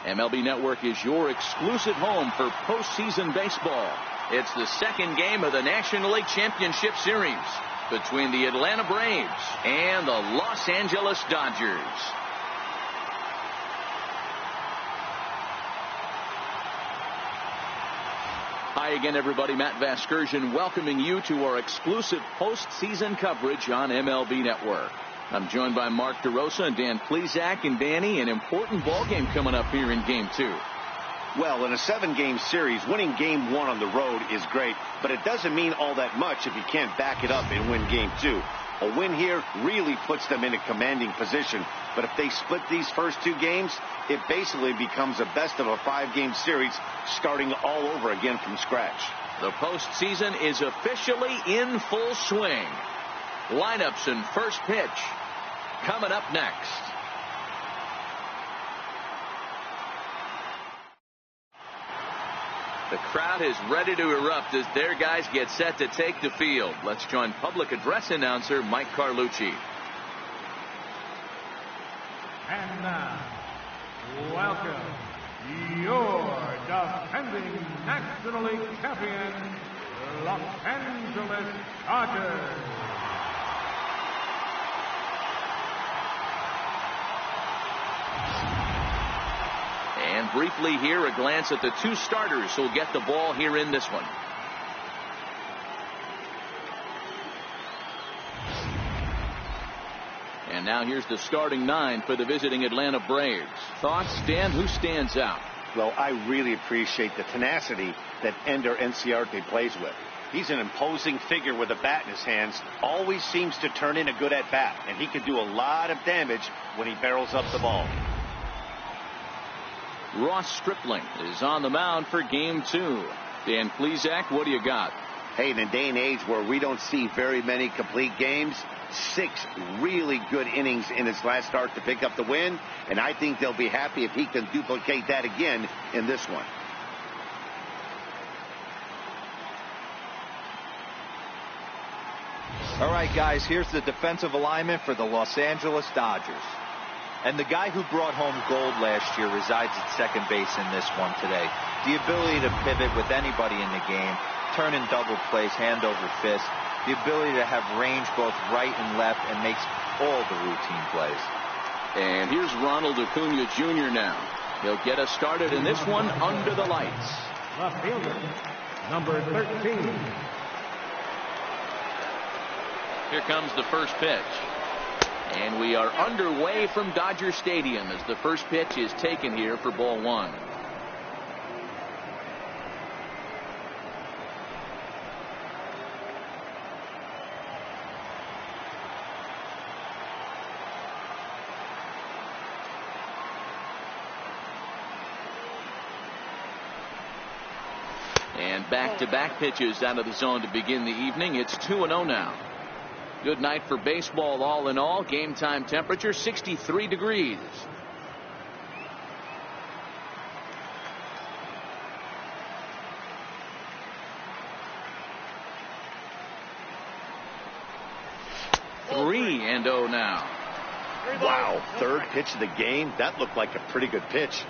MLB Network is your exclusive home for postseason baseball. It's the second game of the National League Championship Series between the Atlanta Braves and the Los Angeles Dodgers. Hi again, everybody. Matt Vasgersian welcoming you to our exclusive postseason coverage on MLB Network. I'm joined by Mark DeRosa and Dan Plesac. And Danny, an important ball game coming up here in Game 2. Well, in a 7-game series, winning Game 1 on the road is great, but it doesn't mean all that much if you can't back it up and win Game 2. A win here really puts them in a commanding position, but if they split these first 2 games, it basically becomes a best of a 5-game series starting all over again from scratch. The postseason is officially in full swing. Lineups and first pitch coming up next. The crowd is ready to erupt as their guys get set to take the field. Let's join public address announcer Mike Carlucci. And now, welcome your defending National League champion, Los Angeles Dodgers. And briefly here, a glance at the 2 starters who'll get the ball here in this one. And now here's the starting 9 for the visiting Atlanta Braves. Thoughts, Dan? Who stands out? Well, I really appreciate the tenacity that Ender Enciarte plays with. He's an imposing figure with a bat in his hands, always seems to turn in a good at-bat, and he can do a lot of damage when he barrels up the ball. Ross Stripling is on the mound for Game 2. Dan Plesac, what do you got? Hey, in a day and age where we don't see very many complete games, 6 really good innings in his last start to pick up the win, and I think they'll be happy if he can duplicate that again in this one. All right, guys, here's the defensive alignment for the Los Angeles Dodgers. And the guy who brought home gold last year resides at second base in this one today. The ability to pivot with anybody in the game, turn in double plays, hand over fist. The ability to have range both right and left and makes all the routine plays. And here's Ronald Acuna Jr. now. He'll get us started in this one under the lights. Left fielder, number 13. Here comes the first pitch. And we are underway from Dodger Stadium as the first pitch is taken here for ball 1. And back-to-back pitches out of the zone to begin the evening. It's 2-0 now. Good night for baseball all in all. Game time temperature 63 degrees. Three and 0 now. Wow, third pitch of the game. That looked like a pretty good pitch.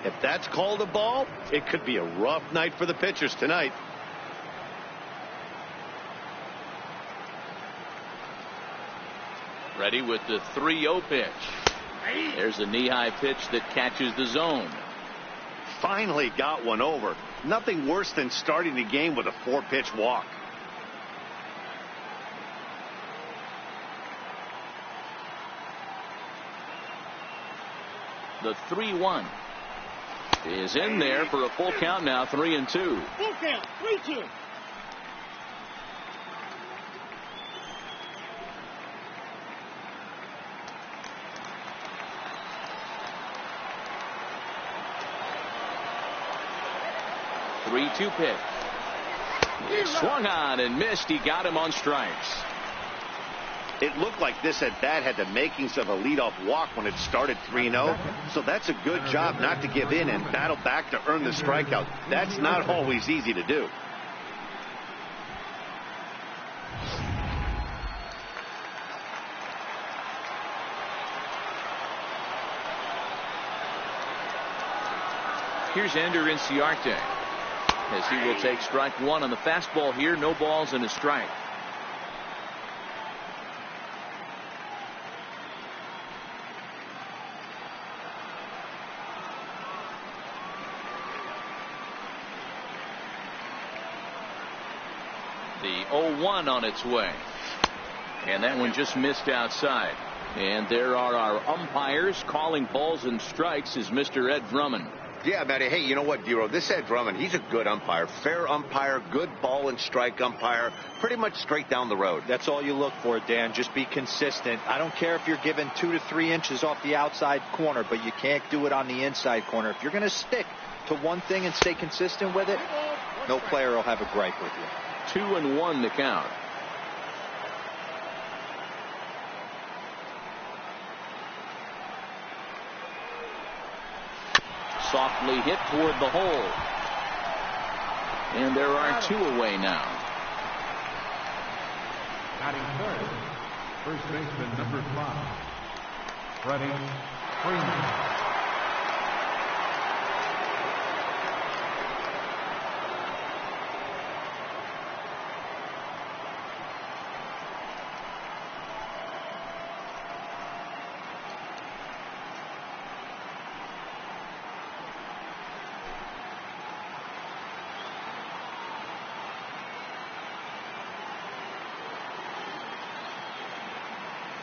If that's called a ball, it could be a rough night for the pitchers tonight. Ready with the 3-0 pitch. There's a knee-high pitch that catches the zone. Finally got one over. Nothing worse than starting the game with a 4-pitch walk. The 3-1 is in there for a full count now, 3-2. Full count, 3-2. Pitch. He swung on and missed. He got him on strikes. It looked like this at bat had the makings of a leadoff walk when it started 3-0. So that's a good job not to give in and battle back to earn the strikeout. That's not always easy to do. Here's Ender Inciarte, as he will take strike one on the fastball here. No balls and a strike. The 0-1 on its way, and that one just missed outside. And there are our umpires calling balls and strikes is Mr. Ed Drummond. Yeah, Matty. Hey, you know what, Dero? This Ed Drummond, he's a good umpire. Fair umpire, good ball and strike umpire. Pretty much straight down the road. That's all you look for, Dan. Just be consistent. I don't care if you're given 2 to 3 inches off the outside corner, but you can't do it on the inside corner. If you're going to stick to one thing and stay consistent with it, no player will have a gripe with you. 2-1 the count. Softly hit toward the hole. And there are 2 away now. Batting third, first baseman number 5, Freddie Freeman.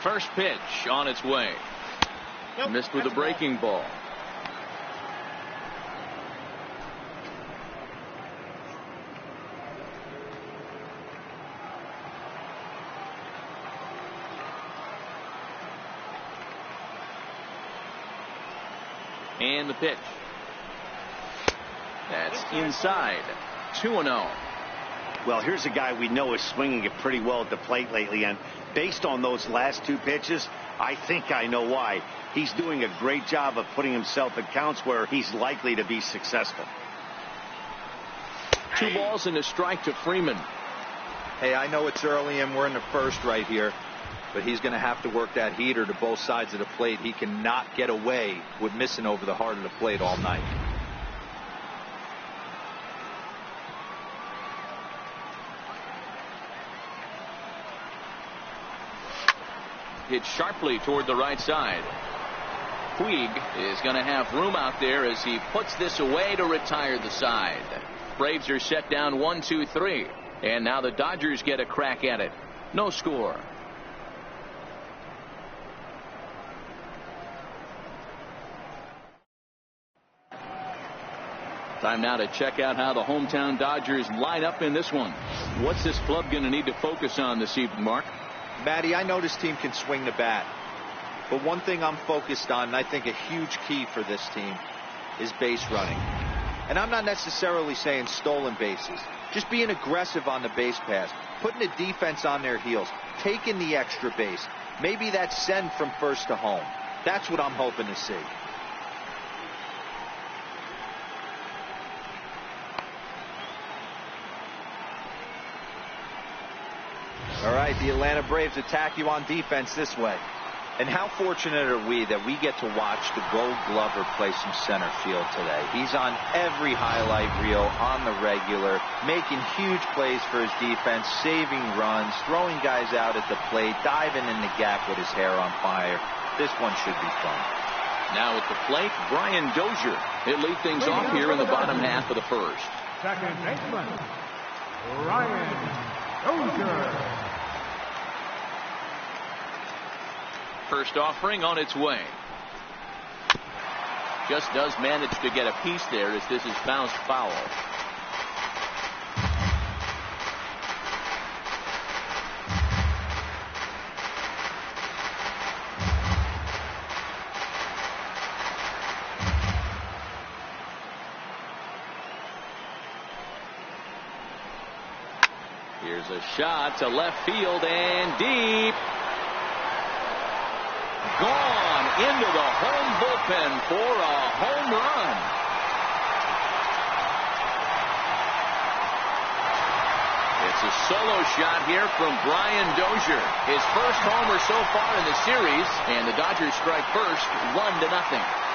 First pitch on its way. Nope, Missed with a that's breaking ball. And the pitch. That's inside. 2-0. Well, here's a guy we know is swinging it pretty well at the plate lately, and based on those last 2 pitches, I think I know why. He's doing a great job of putting himself in counts where he's likely to be successful. 2 balls and a strike to Freeman. Hey, I know it's early and we're in the first right here, but he's going to have to work that heater to both sides of the plate. He cannot get away with missing over the heart of the plate all night. Hit sharply toward the right side. Puig is going to have room out there as he puts this away to retire the side. Braves are set down 1-2-3, and now the Dodgers get a crack at it. No score. Time now to check out how the hometown Dodgers line up in this one. What's this club going to need to focus on this evening, Mark? Matty, I know this team can swing the bat, but one thing I'm focused on, and I think a huge key for this team, is base running. And I'm not necessarily saying stolen bases, just being aggressive on the base pass, putting the defense on their heels, taking the extra base. Maybe that's send from first to home. That's what I'm hoping to see. All right, the Atlanta Braves attack you on defense this way. And how fortunate are we that we get to watch the Gold Glover play some center field today. He's on every highlight reel, on the regular, making huge plays for his defense, saving runs, throwing guys out at the plate, diving in the gap with his hair on fire. This one should be fun. Now at the plate, Brian Dozier. He'll lead things off here in the bottom half of the first. Second baseman, Brian Dozier. First offering on its way. Just does manage to get a piece there as this is bounced foul. Here's a shot to left field and deep. Gone into the home bullpen for a home run. It's a solo shot here from Brian Dozier. His first homer so far in the series, and the Dodgers strike first, 1-0.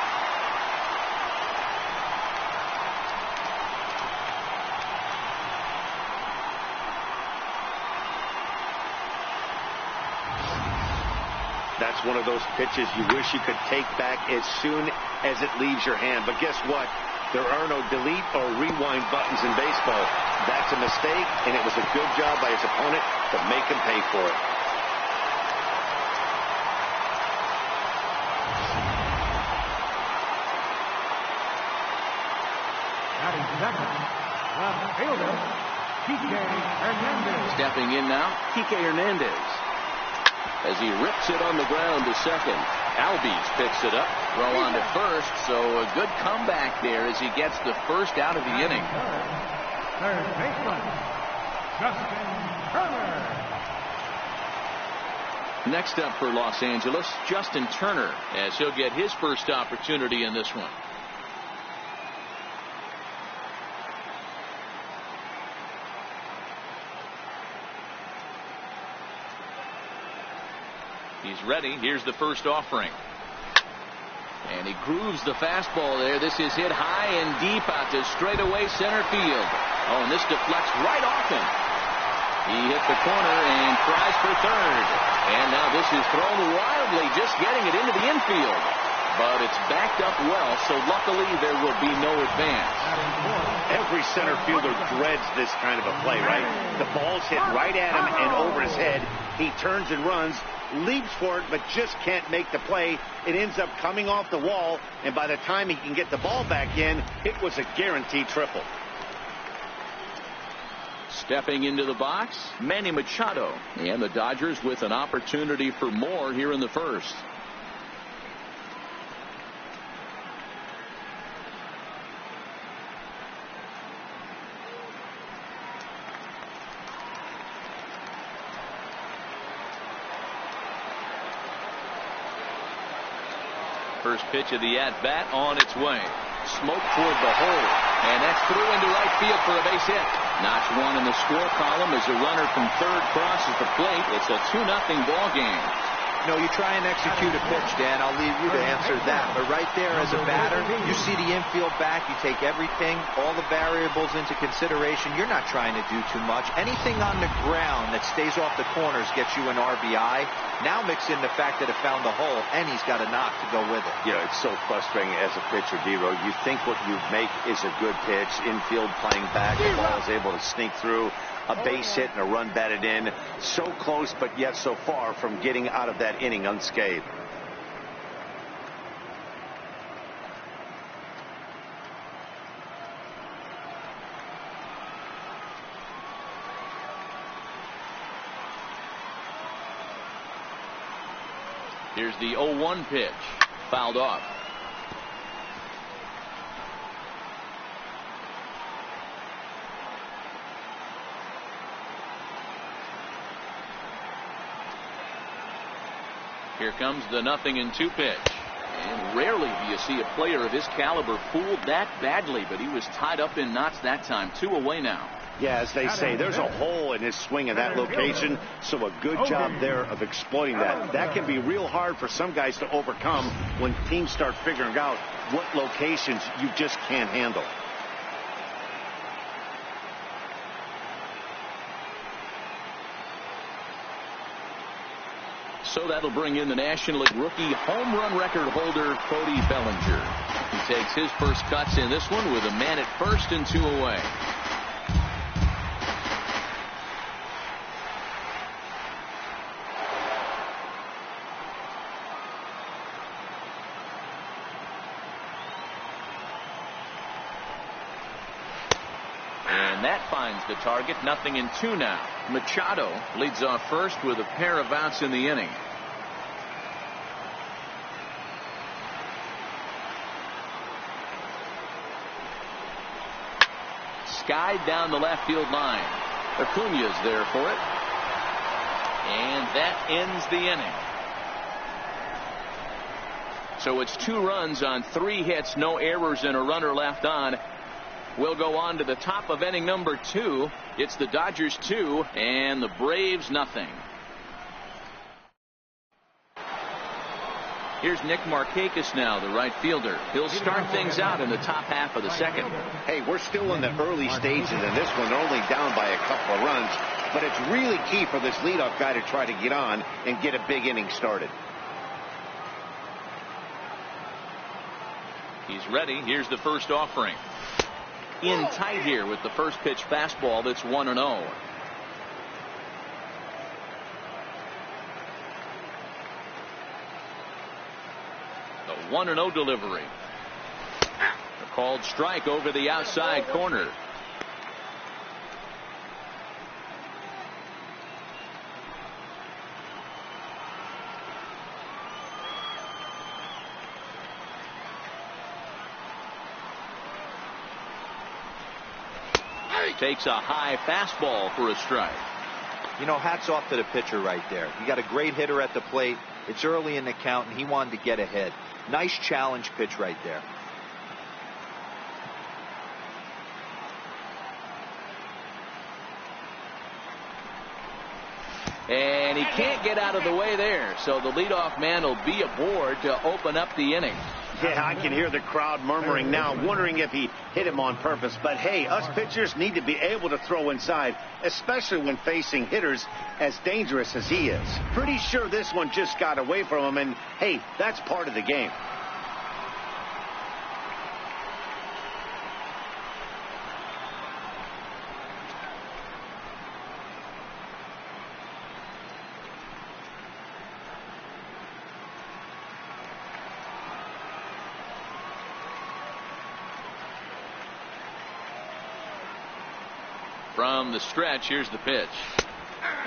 That's one of those pitches you wish you could take back as soon as it leaves your hand. But guess what? There are no delete or rewind buttons in baseball. That's a mistake, and it was a good job by his opponent to make him pay for it. Batting second, left fielder, Kike Hernandez. Stepping in now, Kike Hernandez. As he rips it on the ground to second. Albies picks it up. Throw on to first. So a good comeback there as he gets the first out of the inning. Third baseman, Justin Turner. Next up for Los Angeles, Justin Turner, as he'll get his first opportunity in this one. He's ready. Here's the first offering. And he grooves the fastball there. This is hit high and deep out to straightaway center field. Oh, and this deflects right off him. He hit the corner and tries for third. And now this is thrown wildly, just getting it into the infield. But it's backed up well, so luckily there will be no advance. Every center fielder dreads this kind of a play, right? The ball's hit right at him and over his head. He turns and runs, leaps for it, but just can't make the play. It ends up coming off the wall, and by the time he can get the ball back in, it was a guaranteed triple. Stepping into the box, Manny Machado. And the Dodgers with an opportunity for more here in the first. First pitch of the at-bat on its way. Smoke toward the hole. And that's through into right field for a base hit. Notch one in the score column as a runner from third crosses the plate. It's a 2-0 ball game. No, you try and execute a pitch, Dan. I'll leave you to answer that. But right there as a batter, you see the infield back. You take everything, all the variables into consideration. You're not trying to do too much. Anything on the ground that stays off the corners gets you an RBI. Now mix in the fact that it found the hole, and he's got a knock to go with it. You know, it's so frustrating as a pitcher, D-Row. You think what you make is a good pitch. Infield playing back. The ball is able to sneak through. A base hit and a run batted in. So close, but yet so far from getting out of that inning unscathed. Here's the 0-1 pitch. Fouled off. Here comes the 0-2 pitch. And rarely do you see a player of his caliber fooled that badly, but he was tied up in knots that time. 2 away now. Yeah, as they say, there's a hole in his swing in that location, so a good job there of exploiting that. That can be real hard for some guys to overcome when teams start figuring out what locations you just can't handle. So that'll bring in the National League rookie home run record holder, Cody Bellinger. He takes his first cuts in this one with a man at first and 2 away. And that finds the target. 0-2 now. Machado leads off first with a pair of outs in the inning. Skied down the left field line. Acuña's there for it. And that ends the inning. So it's 2 runs on 3 hits, no errors, and a runner left on. We'll go on to the top of inning number 2. It's the Dodgers 2 and the Braves 0. Here's Nick Markakis now, the right fielder. He'll start things out in the top half of the second. Hey, we're still in the early stages in this one. They're only down by a couple of runs, but it's really key for this leadoff guy to try to get on and get a big inning started. He's ready. Here's the first offering. In tight here with the first pitch fastball that's 1-0. The 1-0 delivery. A called strike over the outside corner. Takes a high fastball for a strike. You know, hats off to the pitcher right there. You got a great hitter at the plate. It's early in the count, and he wanted to get ahead. Nice challenge pitch right there. And he can't get out of the way there, so the leadoff man will be aboard to open up the inning. Yeah, I can hear the crowd murmuring now, wondering if he hit him on purpose. But, hey, us pitchers need to be able to throw inside, especially when facing hitters as dangerous as he is. Pretty sure this one just got away from him, and, hey, that's part of the game. From the stretch, here's the pitch.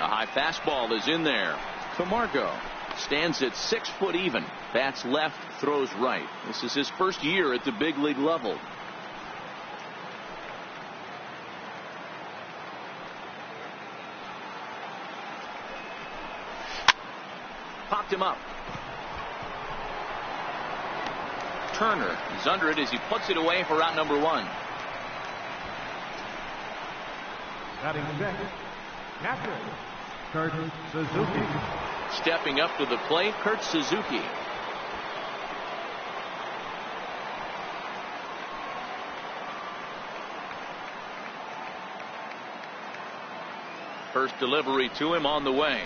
A high fastball is in there. Camargo stands at 6 foot even. Bats left, throws right. This is his first year at the big league level. Popped him up. Turner is under it as he puts it away for out number 1. Batting second, catcher, Kurt Suzuki. Stepping up to the plate, Kurt Suzuki. First delivery to him on the way.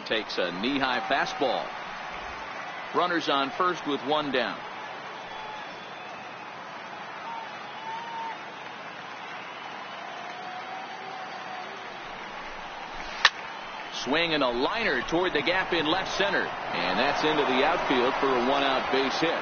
Takes a knee-high fastball. Runners on first with 1 down. Swing and a liner toward the gap in left center. And that's into the outfield for a 1-out base hit.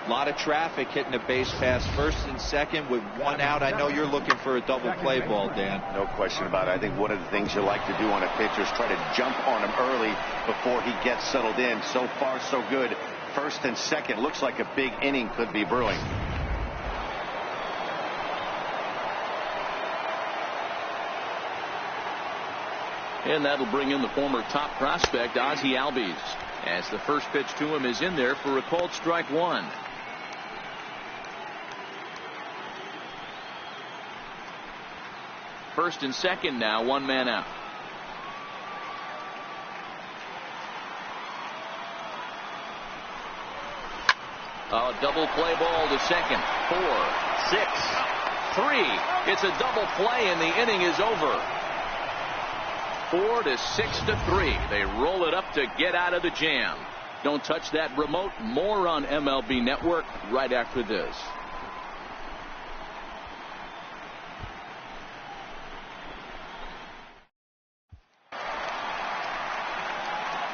A lot of traffic hitting the base pass first and second with 1 out. I know you're looking for a double play ball, Dan. No question about it. I think one of the things you like to do on a pitcher is try to jump on him early before he gets settled in. So far, so good. First and second. Looks like a big inning could be brewing. And that'll bring in the former top prospect, Ozzie Albies, as the first pitch to him is in there for a called strike 1. First and second now, 1 man out. A double play ball to second. 4, 6, 3. It's a double play and the inning is over. 4 to 6 to 3. They roll it up to get out of the jam. Don't touch that remote. More on MLB Network right after this.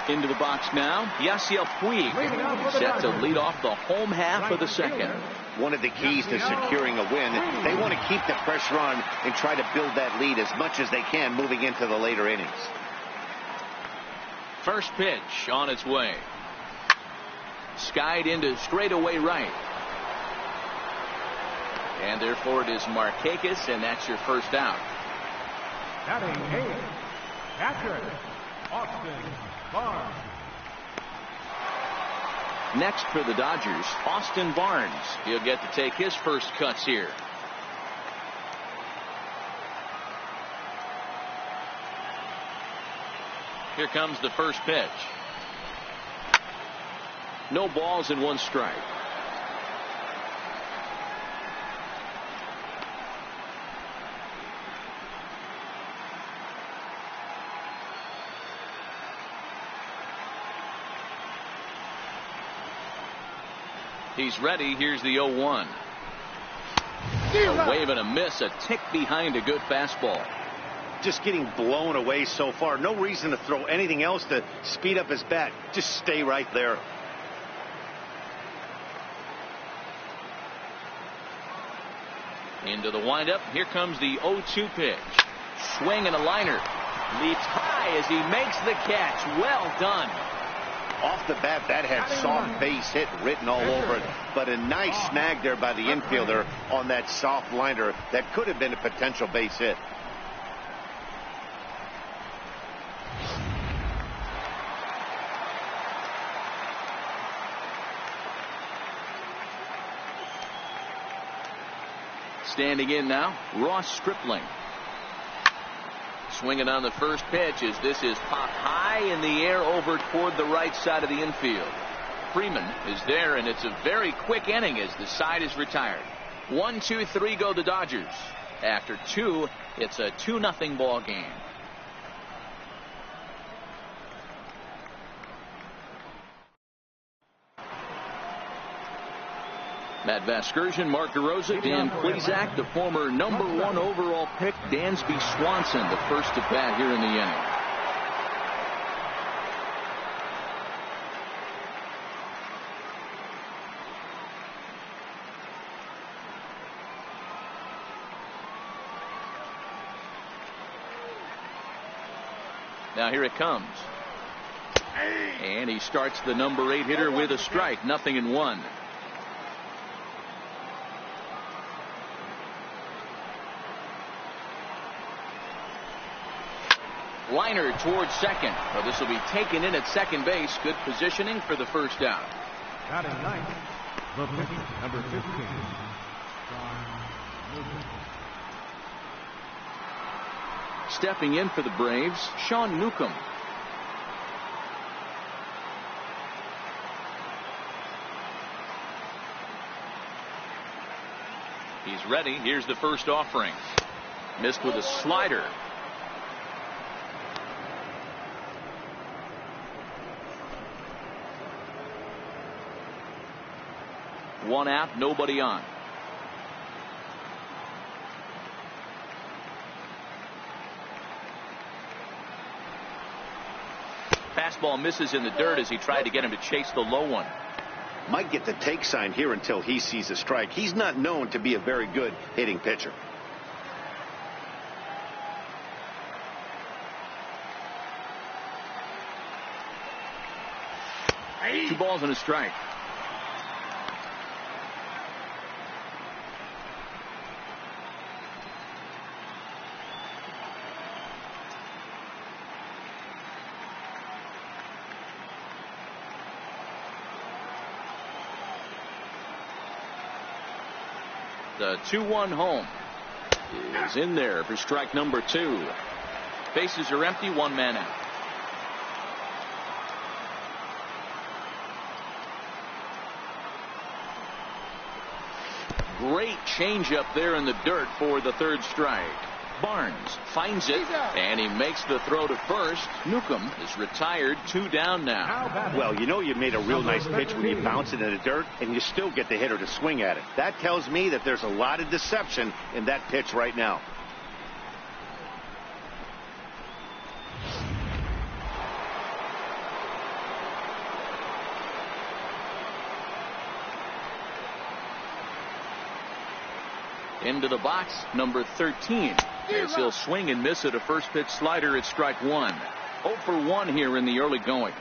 Into the box now, Yasiel Puig set to lead off the home half of the second. One of the keys to securing a win, they want to keep the pressure on and try to build that lead as much as they can moving into the later innings. First pitch on its way. Skied into straightaway right. And therefore it is Markakis, and that's your first out. Batting eighth, catcher, Austin Barnes. Next for the Dodgers, Austin Barnes. He'll get to take his first cuts here. Here comes the first pitch. No balls and 1 strike. He's ready. Here's the 0-1. A wave and a miss, a tick behind a good fastball. Just getting blown away so far. No reason to throw anything else to speed up his bat. Just stay right there. Into the windup. Here comes the 0-2 pitch. Swing and a liner. Leaps high as he makes the catch. Well done. Off the bat, that had soft base hit written all over it. But a nice snag there by the infielder on that soft liner. That could have been a potential base hit. Standing in now, Ross Stripling. Swinging on the first pitch as this is popped high in the air over toward the right side of the infield. Freeman is there, and it's a very quick inning as the side is retired. 1, 2, 3 go the Dodgers. After 2, it's a 2-0 ball game. Matt Vasgersian, Mark DeRosa, Dan Plesac, the former #1 overall pick, Dansby Swanson, the first to bat here in the inning. Now here it comes. And he starts the #8 hitter with a strike, 0-1. Liner towards second. Well, this will be taken in at second base. Good positioning for the first out. Batting ninth, the pitcher, number 15, John Newcomb. Stepping in for the Braves, Sean Newcomb. He's ready. Here's the first offering. Missed with a slider. One out, nobody on. Fastball misses in the dirt as he tried to get him to chase the low one. Might get the take sign here until he sees a strike. He's not known to be a very good hitting pitcher. 2 balls and a strike. The 2-1 home is in there for strike number 2. Bases are empty, 1 man out. Great changeup there in the dirt for the third strike. Barnes finds it, and he makes the throw to first. Newcomb is retired, 2 down now. Well, you know you made a real nice pitch when you bounce it in the dirt, and you still get the hitter to swing at it. That tells me that there's a lot of deception in that pitch right now. Into the box, number 13. As he'll swing and miss at a first pitch slider at strike 1. 0 for 1 here in the early going.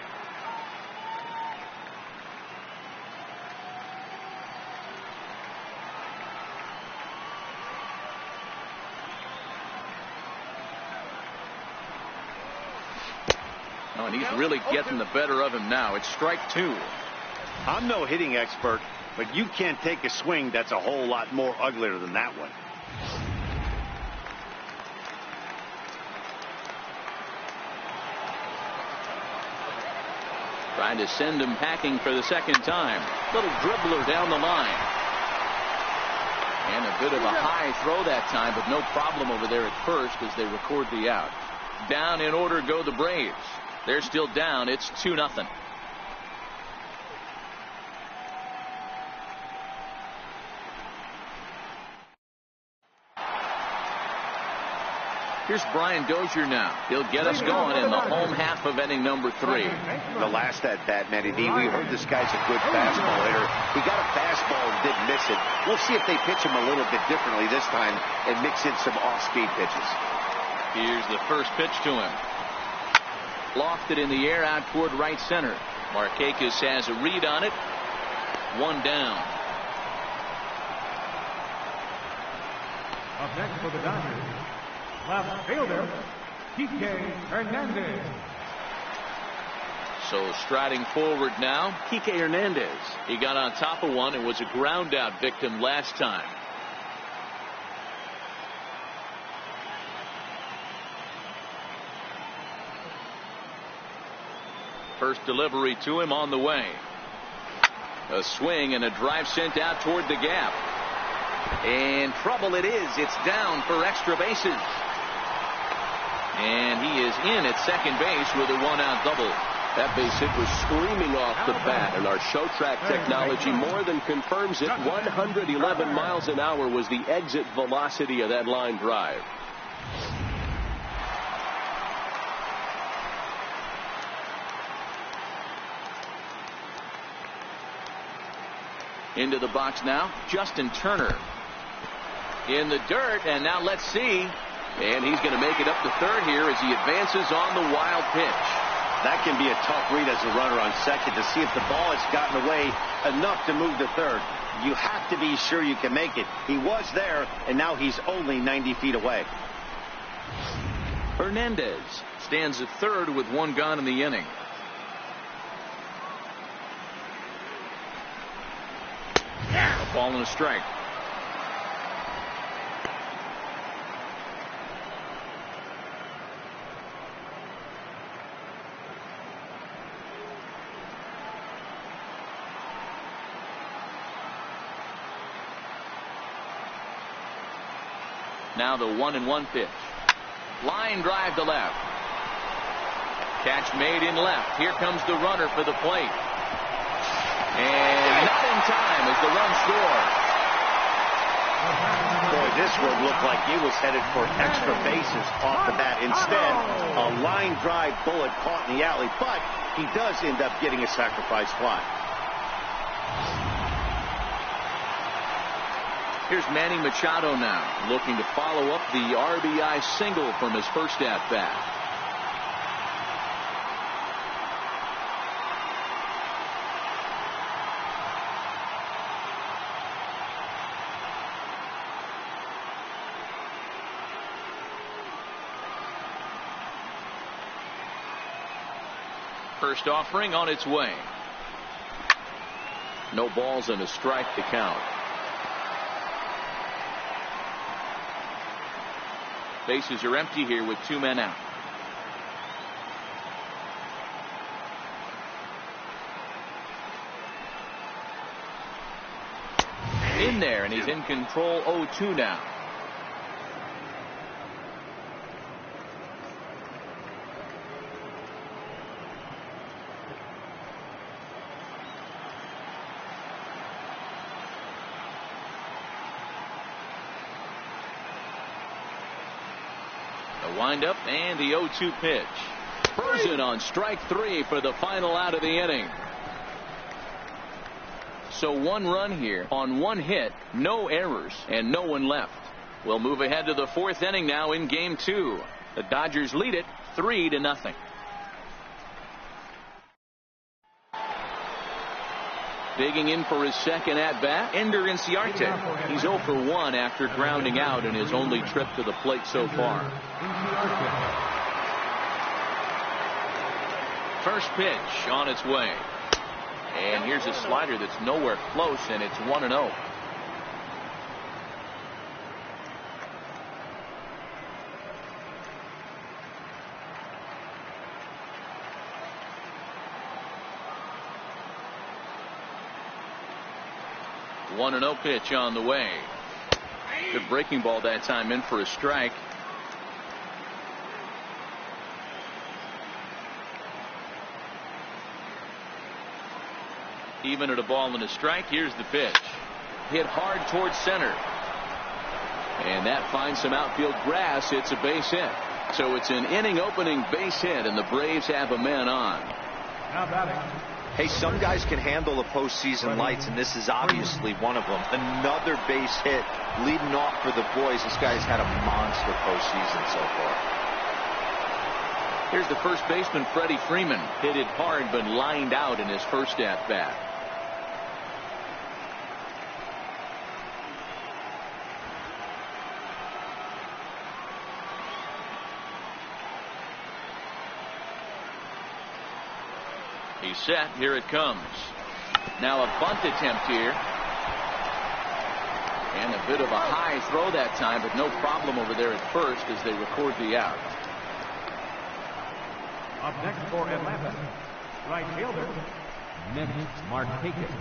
Oh, and he's really getting the better of him now. It's strike 2. I'm no hitting expert, but you can't take a swing that's a whole lot more uglier than that one. Trying to send him packing for the second time. Little dribbler down the line. And a bit of a high throw that time, but no problem over there at first as they record the out. Down in order go the Braves. They're still down. It's 2-0. Here's Brian Dozier now. He'll get us going in the home half of inning number 3. The last at bat, Matty D, we heard this guy's a good fastball hitter. He got a fastball and didn't miss it. We'll see if they pitch him a little bit differently this time and mix in some off-speed pitches. Here's the first pitch to him. Lofted in the air out toward right center. Markakis has a read on it. 1 down. Up next for the Dodgers, left fielder, Kike Hernandez. So striding forward now, Kike Hernandez. He got on top of one and was a ground out victim last time. First delivery to him on the way. A swing and a drive sent out toward the gap. And trouble it is. It's down for extra bases. And he is in at second base with a 1-out double. That base hit was screaming off the bat, and our show track technology more than confirms it. 111 miles an hour was the exit velocity of that line drive. Into the box now, Justin Turner. In the dirt, and now let's see. And he's going to make it up to third here as he advances on the wild pitch. That can be a tough read as a runner on second to see if the ball has gotten away enough to move to third. You have to be sure you can make it. He was there, and now he's only 90 feet away. Hernandez stands at third with 1 gone in the inning. A ball and a strike. Now the 1-1 pitch. Line drive to left. Catch made in left. Here comes the runner for the plate. And not in time as the run scores. Boy, this one looked like he was headed for extra bases off the bat. Instead, a line drive bullet caught in the alley, but he does end up getting a sacrifice fly. Here's Manny Machado now, looking to follow up the RBI single from his first at-bat. First offering on its way. No balls and a strike to count. Bases are empty here with 2 men out. In there, and he's in control. 0-2 now. Windup and the 0-2 pitch. Burzen on strike 3 for the final out of the inning. So 1 run here on 1 hit, no errors, and no one left. We'll move ahead to the 4th inning now in game 2. The Dodgers lead it 3-0. Digging in for his second at-bat, Ender Inciarte. He's 0 for 1 after grounding out in his only trip to the plate so far. First pitch on its way. And here's a slider that's nowhere close, and it's 1-0. One 1-0 pitch on the way. Good breaking ball that time, in for a strike. Even at a ball and a strike. Here's the pitch. Hit hard towards center. And that finds some outfield grass. It's a base hit. So it's an inning opening base hit, and the Braves have a man on. Now batting. Hey, some guys can handle the postseason lights, and this is obviously one of them. Another base hit leading off for the boys. This guy's had a monster postseason so far. Here's the first baseman, Freddie Freeman. Hit it hard, but lined out in his first at-bat. He's set. Here it comes. Now a bunt attempt here. And a bit of a high throw that time, but no problem over there at first as they record the out. Up next for Atlanta, right fielder, Nick Markakis.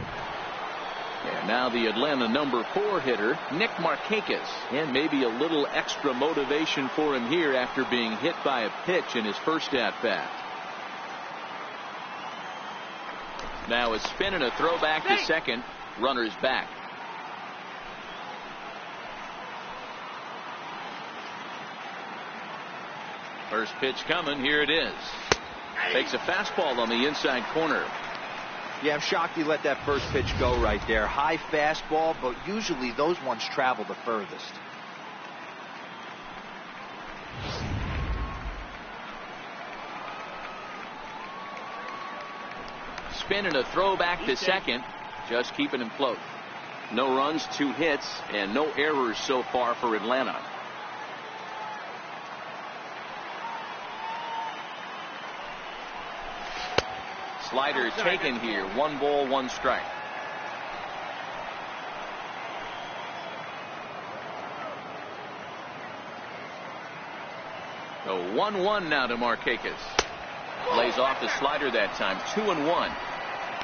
And now the Atlanta number 4 hitter, Nick Markakis. And maybe a little extra motivation for him here after being hit by a pitch in his first at-bat. Now a spin and a throw back to second. Runner's back. First pitch coming. Here it is. Takes a fastball on the inside corner. Yeah, I'm shocked he let that first pitch go right there. High fastball, but usually those ones travel the furthest. Spin and a throw back to second. Just keeping him float. No runs, 2 hits, and no errors so far for Atlanta. Slider taken here. 1 ball, 1 strike. So 1-1 now to Markakis. Lays off the slider that time. 2-1.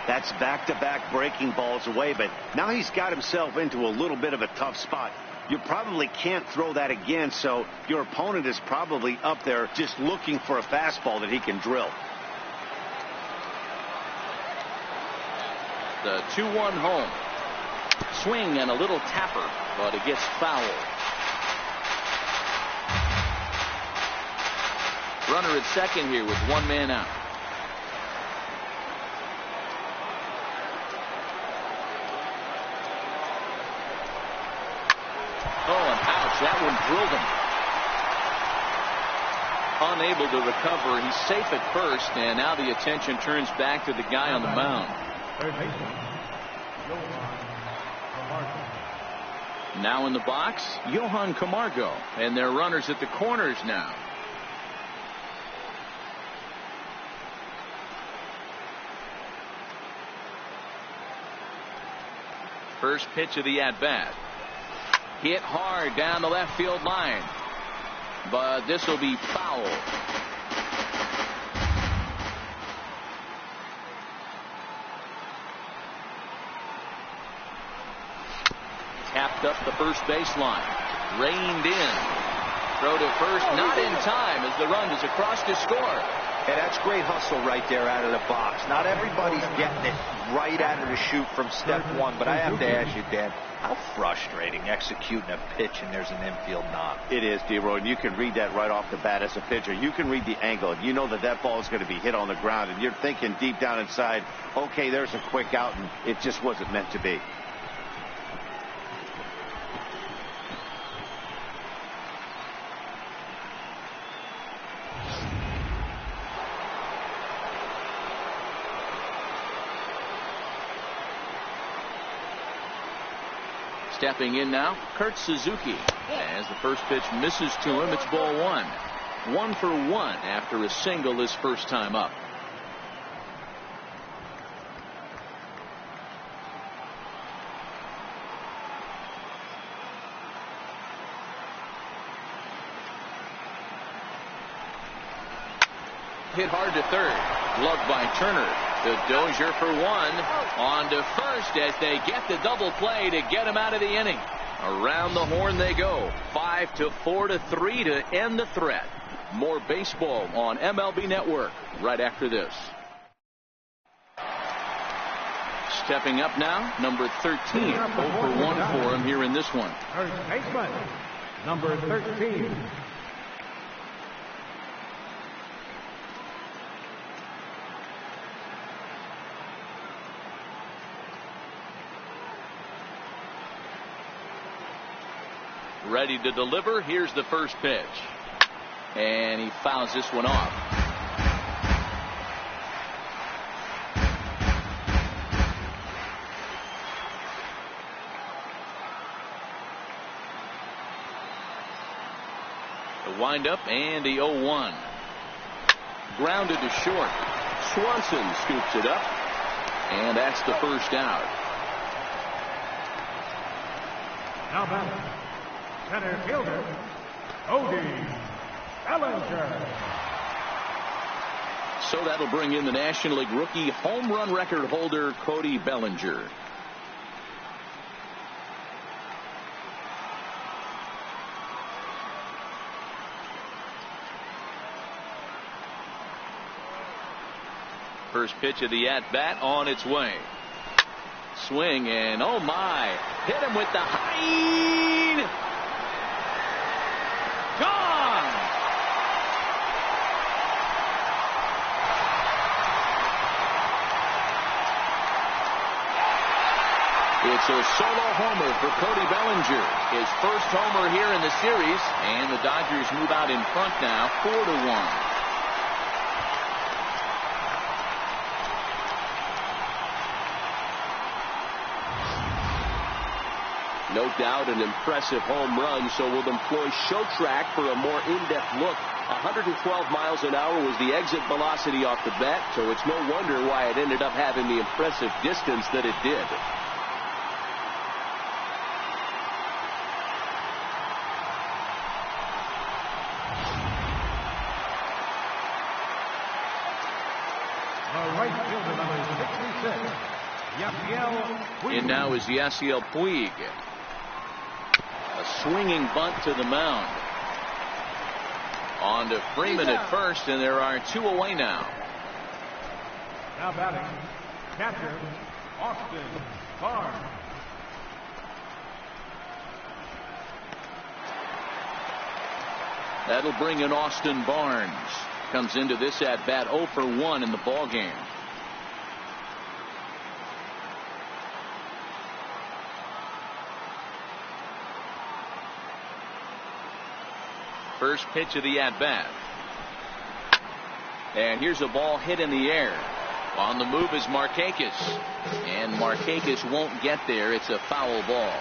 That's back-to-back breaking balls away, but now he's got himself into a little bit of a tough spot. You probably can't throw that again, so your opponent is probably up there just looking for a fastball that he can drill. The 2-1 home. Swing and a little tapper, but it gets foul. Runner at second here with 1 man out. Oh, and ouch, that one drilled him. Unable to recover. He's safe at first, and now the attention turns back to the guy on the mound. Now in the box, Johan Camargo, and their runners at the corners now. First pitch of the at-bat. Hit hard down the left field line. But this will be foul. Tapped up the first baseline. Reined in. Throw to first, not in time as the run is across to score. Hey, that's great hustle right there out of the box. Not everybody's getting it right out of the chute from step 1, but I have to ask you, Dan, how frustrating executing a pitch and there's an infield knock. It is, D-Roy, and you can read that right off the bat as a pitcher. You can read the angle. You know that that ball is going to be hit on the ground, and you're thinking deep down inside, okay, there's a quick out, and it just wasn't meant to be. Stepping in now, Kurt Suzuki. As the first pitch misses to him, it's ball 1. 1 for 1 after a single his first time up. Hit hard to third. Gloved by Turner. The Dozier for 1. On to first as they get the double play to get him out of the inning. Around the horn they go. 5-4-3 to end the threat. More baseball on MLB Network right after this. Stepping up now, number 13. 0 for 1 for him here in this one. First baseman, number 13. Ready to deliver. Here's the first pitch. And he fouls this one off. The windup and the 0-1. Grounded to short. Swanson scoops it up. And that's the first out. Now batting, center fielder, Cody Bellinger. So that'll bring in the National League rookie home run record holder, Cody Bellinger. First pitch of the at-bat on its way. Swing and oh my, hit him with the high. Gone. It's a solo homer for Cody Bellinger. His first homer here in the series, and the Dodgers move out in front now, 4-1. No doubt an impressive home run, so we'll employ show track for a more in-depth look. 112 miles an hour was the exit velocity off the bat, so it's no wonder why it ended up having the impressive distance that it did. Right fielder number 66, Yasiel Puig. And now is Yasiel Puig. A swinging bunt to the mound. On to Freeman at first, and there are two away now. Now batting, catcher, Austin Barnes. That'll bring in Austin Barnes. Comes into this at bat 0 for 1 in the ball game. First pitch of the at bat. And here's a ball hit in the air. On the move is Markakis. And Markakis won't get there. It's a foul ball.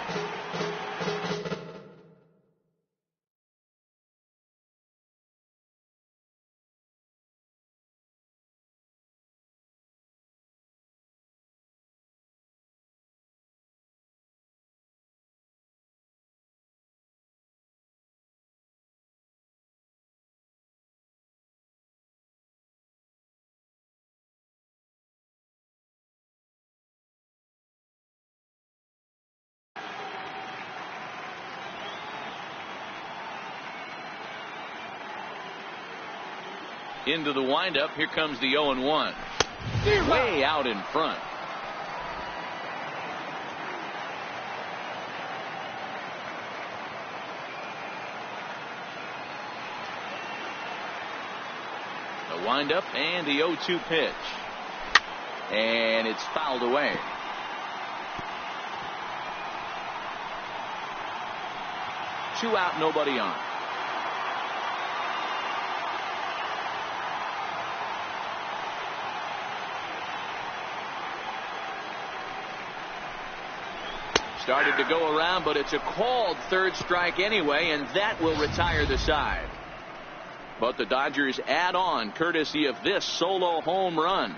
Into the windup. Here comes the 0-1. Way out in front. The windup and the 0-2 pitch. And it's fouled away. Two out, nobody on. Started to go around, but it's a called third strike anyway, and that will retire the side. But the Dodgers add on courtesy of this solo home run.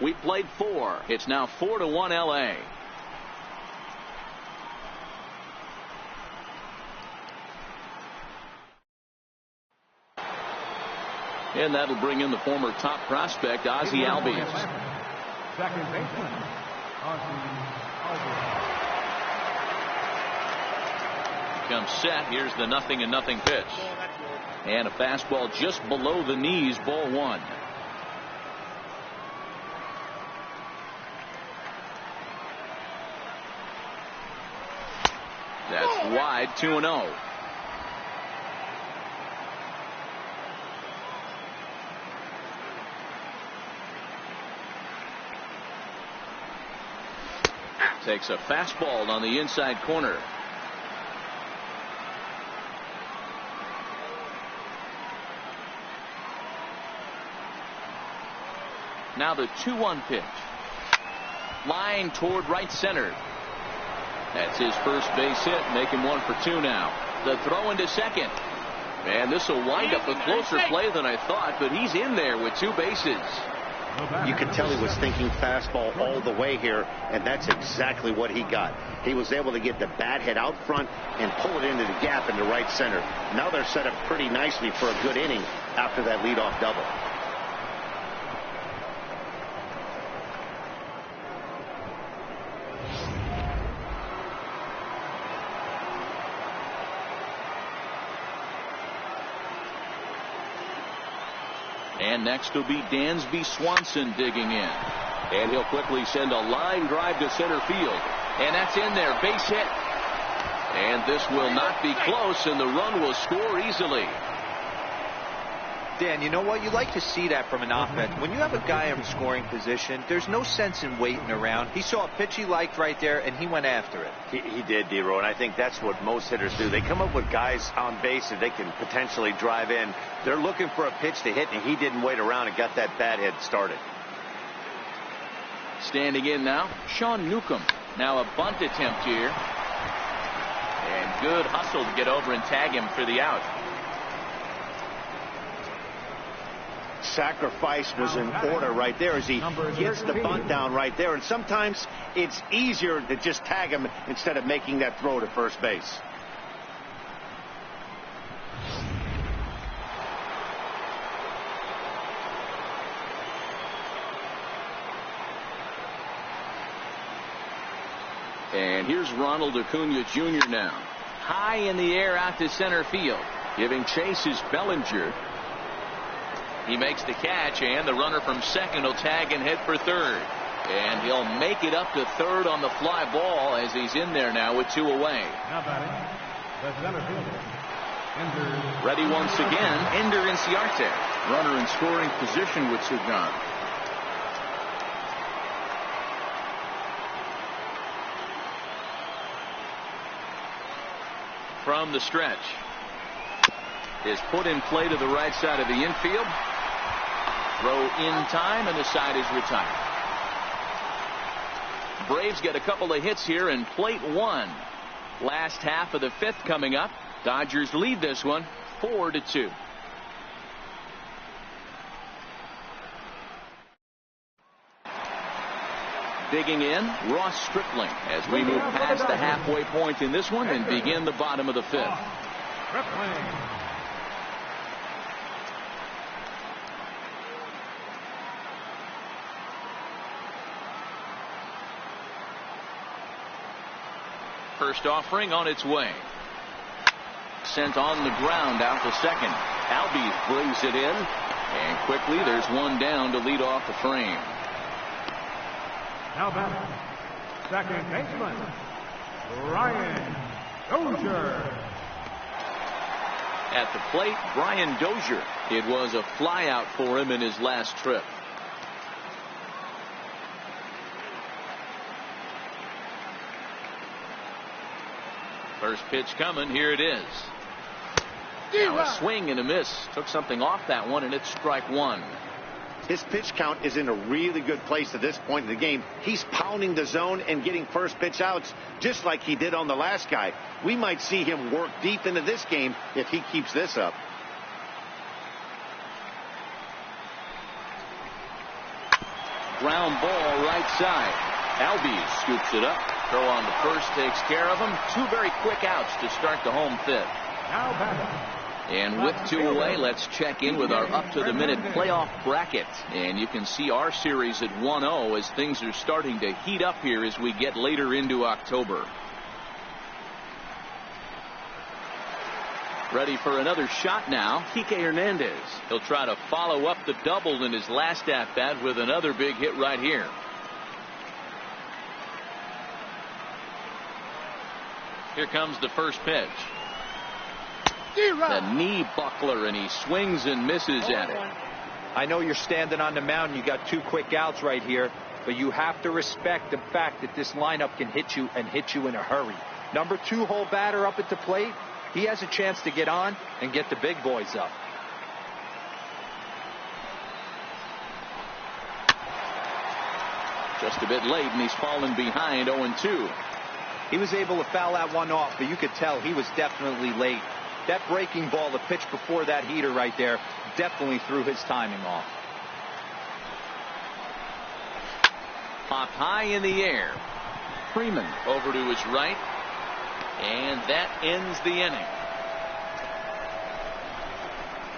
We played 4. It's now 4-1 LA. And that'll bring in the former top prospect, Ozzie Albies. Second baseman, Ozzie Albies. Comes set. Here's the 0-0 pitch. And a fastball just below the knees, ball 1. That's wide, 2-0. Takes a fastball on the inside corner. Now the 2-1 pitch. Line toward right center. That's his first base hit, making 1 for 2 now. The throw into second. And this will wind up a closer play than I thought, but he's in there with 2 bases. You could tell he was thinking fastball all the way here, and that's exactly what he got. He was able to get the bat head out front and pull it into the gap into right center. Now they're set up pretty nicely for a good inning after that leadoff double. And next will be Dansby Swanson digging in. And he'll quickly send a line drive to center field. And that's in there. Base hit. And this will not be close, and the run will score easily. Dan, you know what? You like to see that from an offense. When you have a guy in scoring position, there's no sense in waiting around. He saw a pitch he liked right there, and he went after it. He did, D-Row, and I think that's what most hitters do. They come up with guys on base that they can potentially drive in. They're looking for a pitch to hit, and he didn't wait around and got that bat head started. Standing in now, Sean Newcomb. Now a bunt attempt here. And good hustle to get over and tag him for the out. Sacrifice was in order right there as he gets the bunt down right there. And sometimes it's easier to just tag him instead of making that throw to first base. And here's Ronald Acuna Jr. now. High in the air out to center field. Giving chase is Bellinger. He makes the catch, and the runner from second will tag and head for third. And he'll make it up to third on the fly ball as he's in there now with 2 away. Now batting, the center fielder, Ender. Ready once again, Ender Inciarte. Runner in scoring position with 2 gone. From the stretch. Is put in play to the right side of the infield. Throw in time, and the side is retired. Braves get a couple of hits here in plate 1. Last half of the 5th coming up. Dodgers lead this one 4-2. Digging in, Ross Stripling as we move past the halfway point in this one and begin the bottom of the 5th. First offering on its way. Sent on the ground out to second. Albies brings it in. And quickly there's one down to lead off the frame. Now batting, second baseman, Brian Dozier. At the plate, Brian Dozier. It was a flyout for him in his last trip. First pitch coming. Here it is. Now a swing and a miss. Took something off that one, and it's strike 1. His pitch count is in a really good place at this point in the game. He's pounding the zone and getting first pitch outs just like he did on the last guy. We might see him work deep into this game if he keeps this up. Ground ball right side. Albies scoops it up. Throw on to first takes care of him. 2 very quick outs to start the home 5th. Now batting. And with 2 away, let's check in with our up-to-the-minute playoff bracket. And you can see our series at 1-0 as things are starting to heat up here as we get later into October. Ready for another shot now, Kike Hernandez. He'll try to follow up the double in his last at-bat with another big hit right here. Here comes the first pitch. The knee buckler, and he swings and misses at it. I know you're standing on the mound. You got 2 quick outs right here. but you have to respect the fact that this lineup can hit you and hit you in a hurry. Number 2 hole batter up at the plate, he has a chance to get on and get the big boys up. Just a bit late, and he's fallen behind 0-2. He was able to foul that one off, but you could tell he was definitely late. That breaking ball, the pitch before that heater right there, definitely threw his timing off. Popped high in the air. Freeman over to his right. And that ends the inning.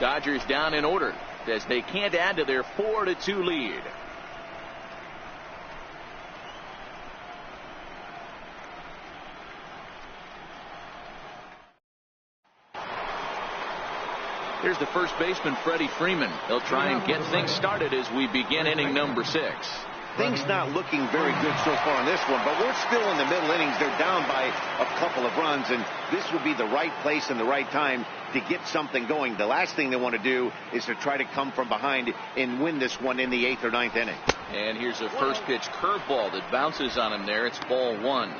Dodgers down in order as they can't add to their 4-2 lead. Here's the first baseman, Freddie Freeman. He'll try and get things started as we begin inning number 6. Things not looking very good so far on this one, but we're still in the middle innings. They're down by a couple of runs, and this would be the right place and the right time to get something going. The last thing they want to do is to try to come from behind and win this one in the 8th or 9th inning. And here's a first pitch curveball that bounces on him there. It's ball 1.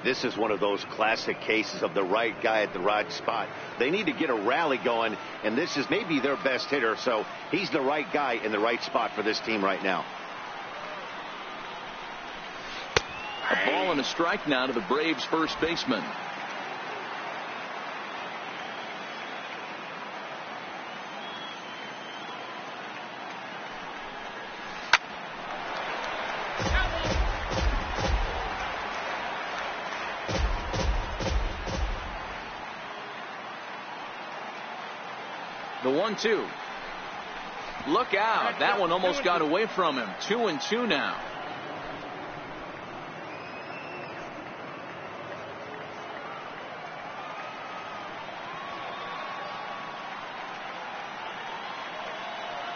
This is one of those classic cases of the right guy at the right spot. They need to get a rally going, and this is maybe their best hitter, so he's the right guy in the right spot for this team right now. A ball and a strike now to the Braves' first baseman. The 1-2. Look out. That one almost got away from him. 2-2 now.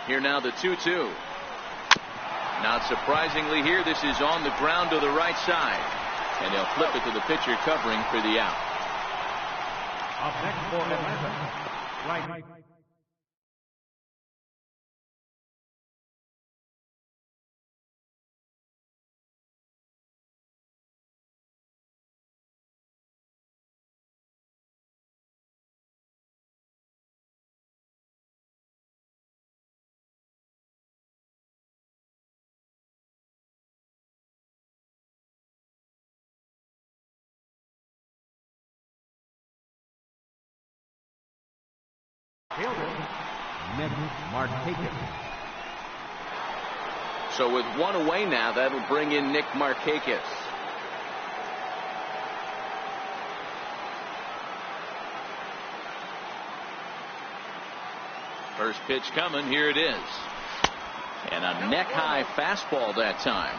Here now the 2-2. Not surprisingly here, this is on the ground to the right side. And they'll flip it to the pitcher covering for the out. Up next for Atlanta, right. So with one away now, that'll bring in Nick Markakis. First pitch coming. Here it is. And a neck-high fastball that time.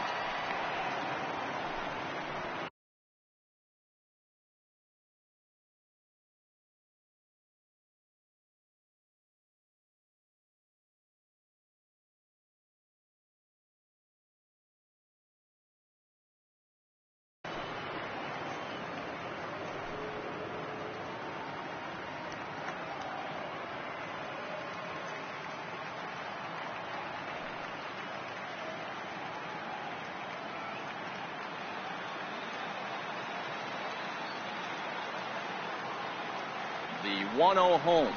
The 1-0 home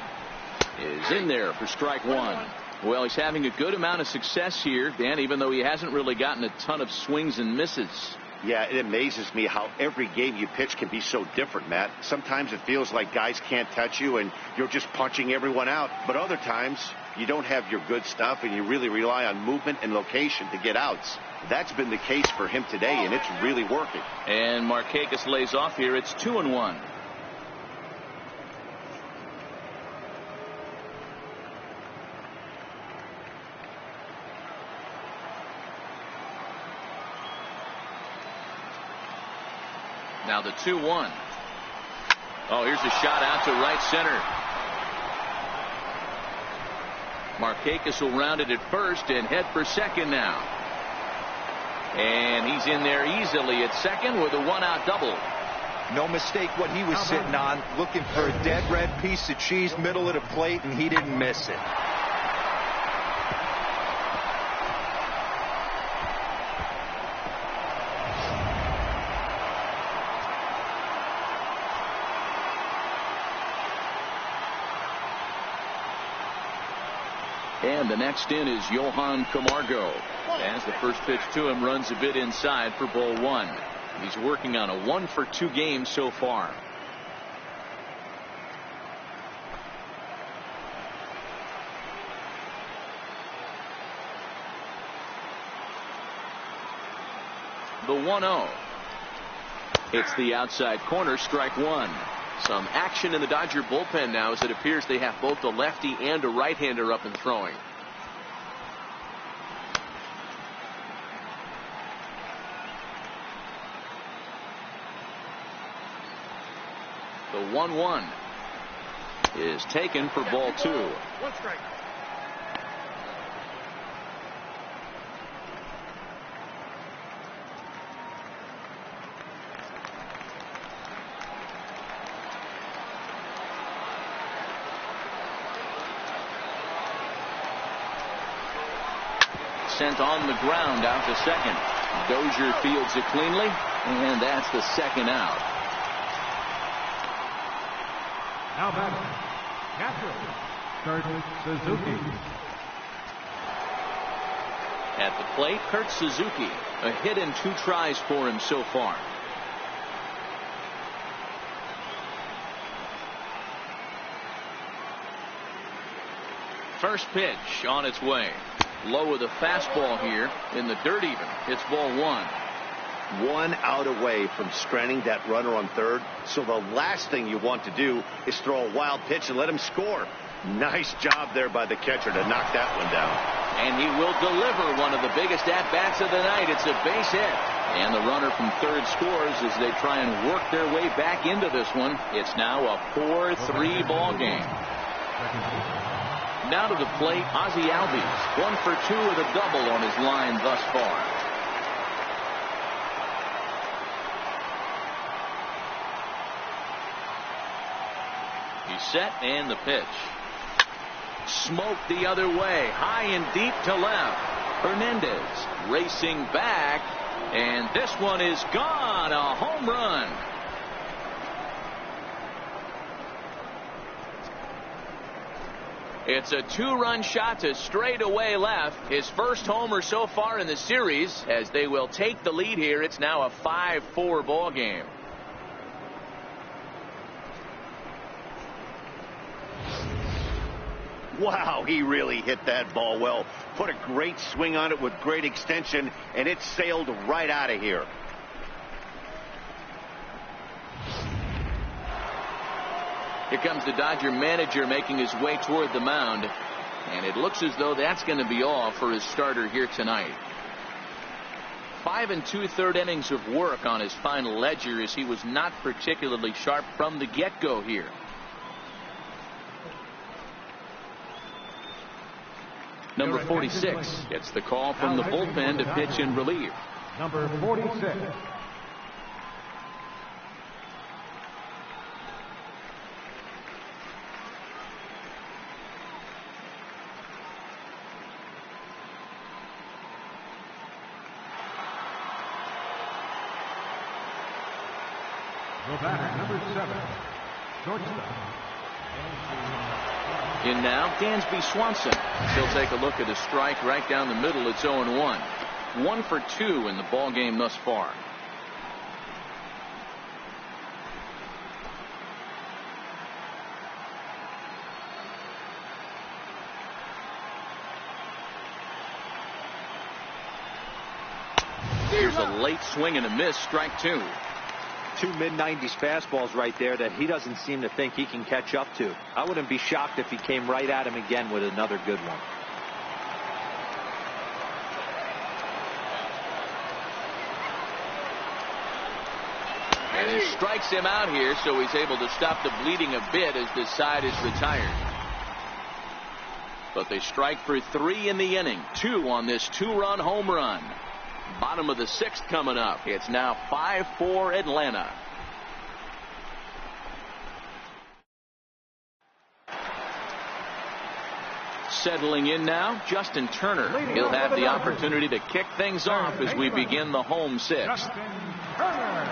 is in there for strike 1. Well, he's having a good amount of success here, Dan, even though he hasn't really gotten a ton of swings and misses. Yeah, it amazes me how every game you pitch can be so different, Matt. Sometimes it feels like guys can't touch you and you're just punching everyone out. But other times you don't have your good stuff and you really rely on movement and location to get outs. That's been the case for him today, and it's really working. And Markakis lays off here. It's 2-1. Now the 2-1. Oh, here's a shot out to right center. Markakis will round it at first and head for second now. And he's in there easily at second with a one-out double. No mistake what he was sitting on, looking for a dead red piece of cheese middle of the plate, and he didn't miss it. And the next in is Johan Camargo. As the first pitch to him runs a bit inside for ball one. He's working on a 1-for-2 game so far. The 1-0. It's the outside corner, strike one. Some action in the Dodger bullpen now, as it appears they have both a lefty and a right-hander up and throwing. The 1-1 is taken for ball two. One strike. Sent on the ground out to second. Dozier fields it cleanly, and that's the second out. Now batting, catcher, Kurt Suzuki. At the plate, Kurt Suzuki. A hit and 2 tries for him so far. First pitch on its way. Low with a fastball here in the dirt even. It's ball one. 1 out away from stranding that runner on third. So the last thing you want to do is throw a wild pitch and let him score. Nice job there by the catcher to knock that one down. And he will deliver one of the biggest at-bats of the night. It's a base hit. And the runner from third scores as they try and work their way back into this one. It's now a 4-3 ball game. Now to the plate, Ozzie Albies. 1 for 2 with a double on his line thus far. He's set, and the pitch. Smoked the other way, high and deep to left. Hernandez racing back, and this one is gone. A home run. It's a 2-run shot to straightaway left. His first homer so far in the series, as they will take the lead here. It's now a 5-4 ball game. Wow, he really hit that ball well. Put a great swing on it with great extension, and it sailed right out of here. Here comes the Dodger manager making his way toward the mound. And it looks as though that's going to be all for his starter here tonight. 5 2/3 innings of work on his final ledger, as he was not particularly sharp from the get-go here. Number 46 gets the call from the bullpen to pitch in relief. Number 46. The batter, number 7, shortstop. In now, Dansby Swanson. He'll take a look at a strike right down the middle. It's 0-1. 1 for 2 in the ball game thus far. Here's a late swing and a miss. Strike 2. 2 mid-90s fastballs right there that he doesn't seem to think he can catch up to. I wouldn't be shocked if he came right at him again with another good one. And he strikes him out here, so he's able to stop the bleeding a bit as this side is retired. But they strike for 3 in the inning. 2 on this 2-run home run. Bottom of the 6th coming up. It's now 5-4 Atlanta. Settling in now, Justin Turner. He'll have the opportunity to kick things off as we begin the home 6th. Justin Turner.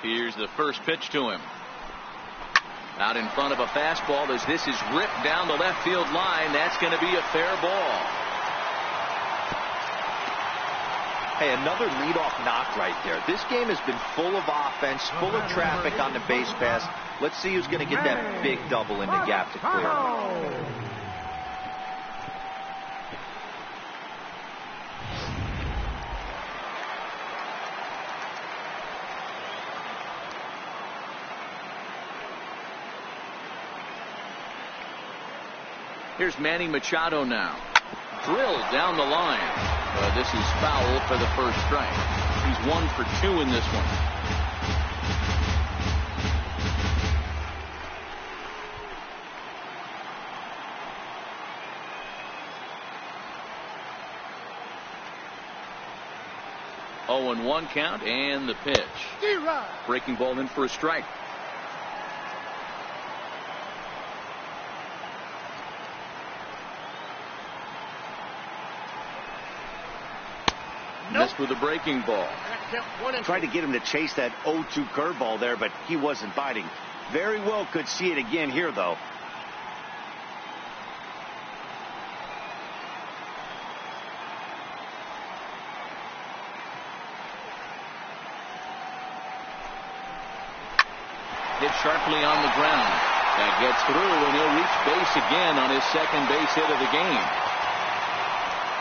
Here's the first pitch to him. Out in front of a fastball as this is ripped down the left field line. That's going to be a fair ball. Hey, another leadoff knock right there. This game has been full of offense, full of traffic on the base pass. Let's see who's going to get that big double in the gap to clear. Here's Manny Machado now. Drilled down the line. This is foul for the first strike. He's 1 for 2 in this one. Oh, and 1 count, and the pitch. Breaking ball in for a strike. Missed with a breaking ball. Tried to get him to chase that 0-2 curveball there, but he wasn't biting. Very well could see it again here, though. Hit sharply on the ground. That gets through, and he'll reach base again on his second base hit of the game.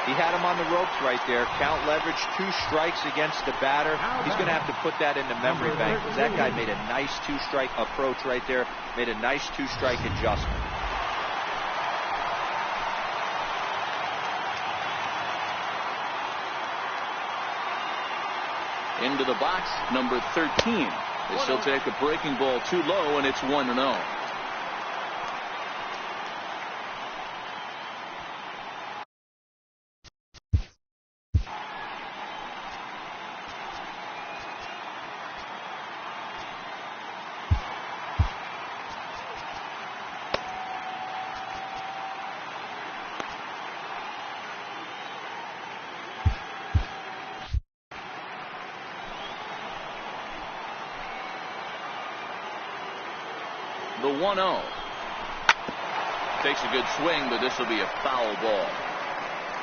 He had him on the ropes right there. Count leverage, 2 strikes against the batter. He's going to have to put that in the memory bank because that guy made a nice 2-strike approach right there. Made a nice 2-strike adjustment. Into the box, number 13. This will take a breaking ball too low, and it's 1-0. The 1-0. Takes a good swing, but this will be a foul ball.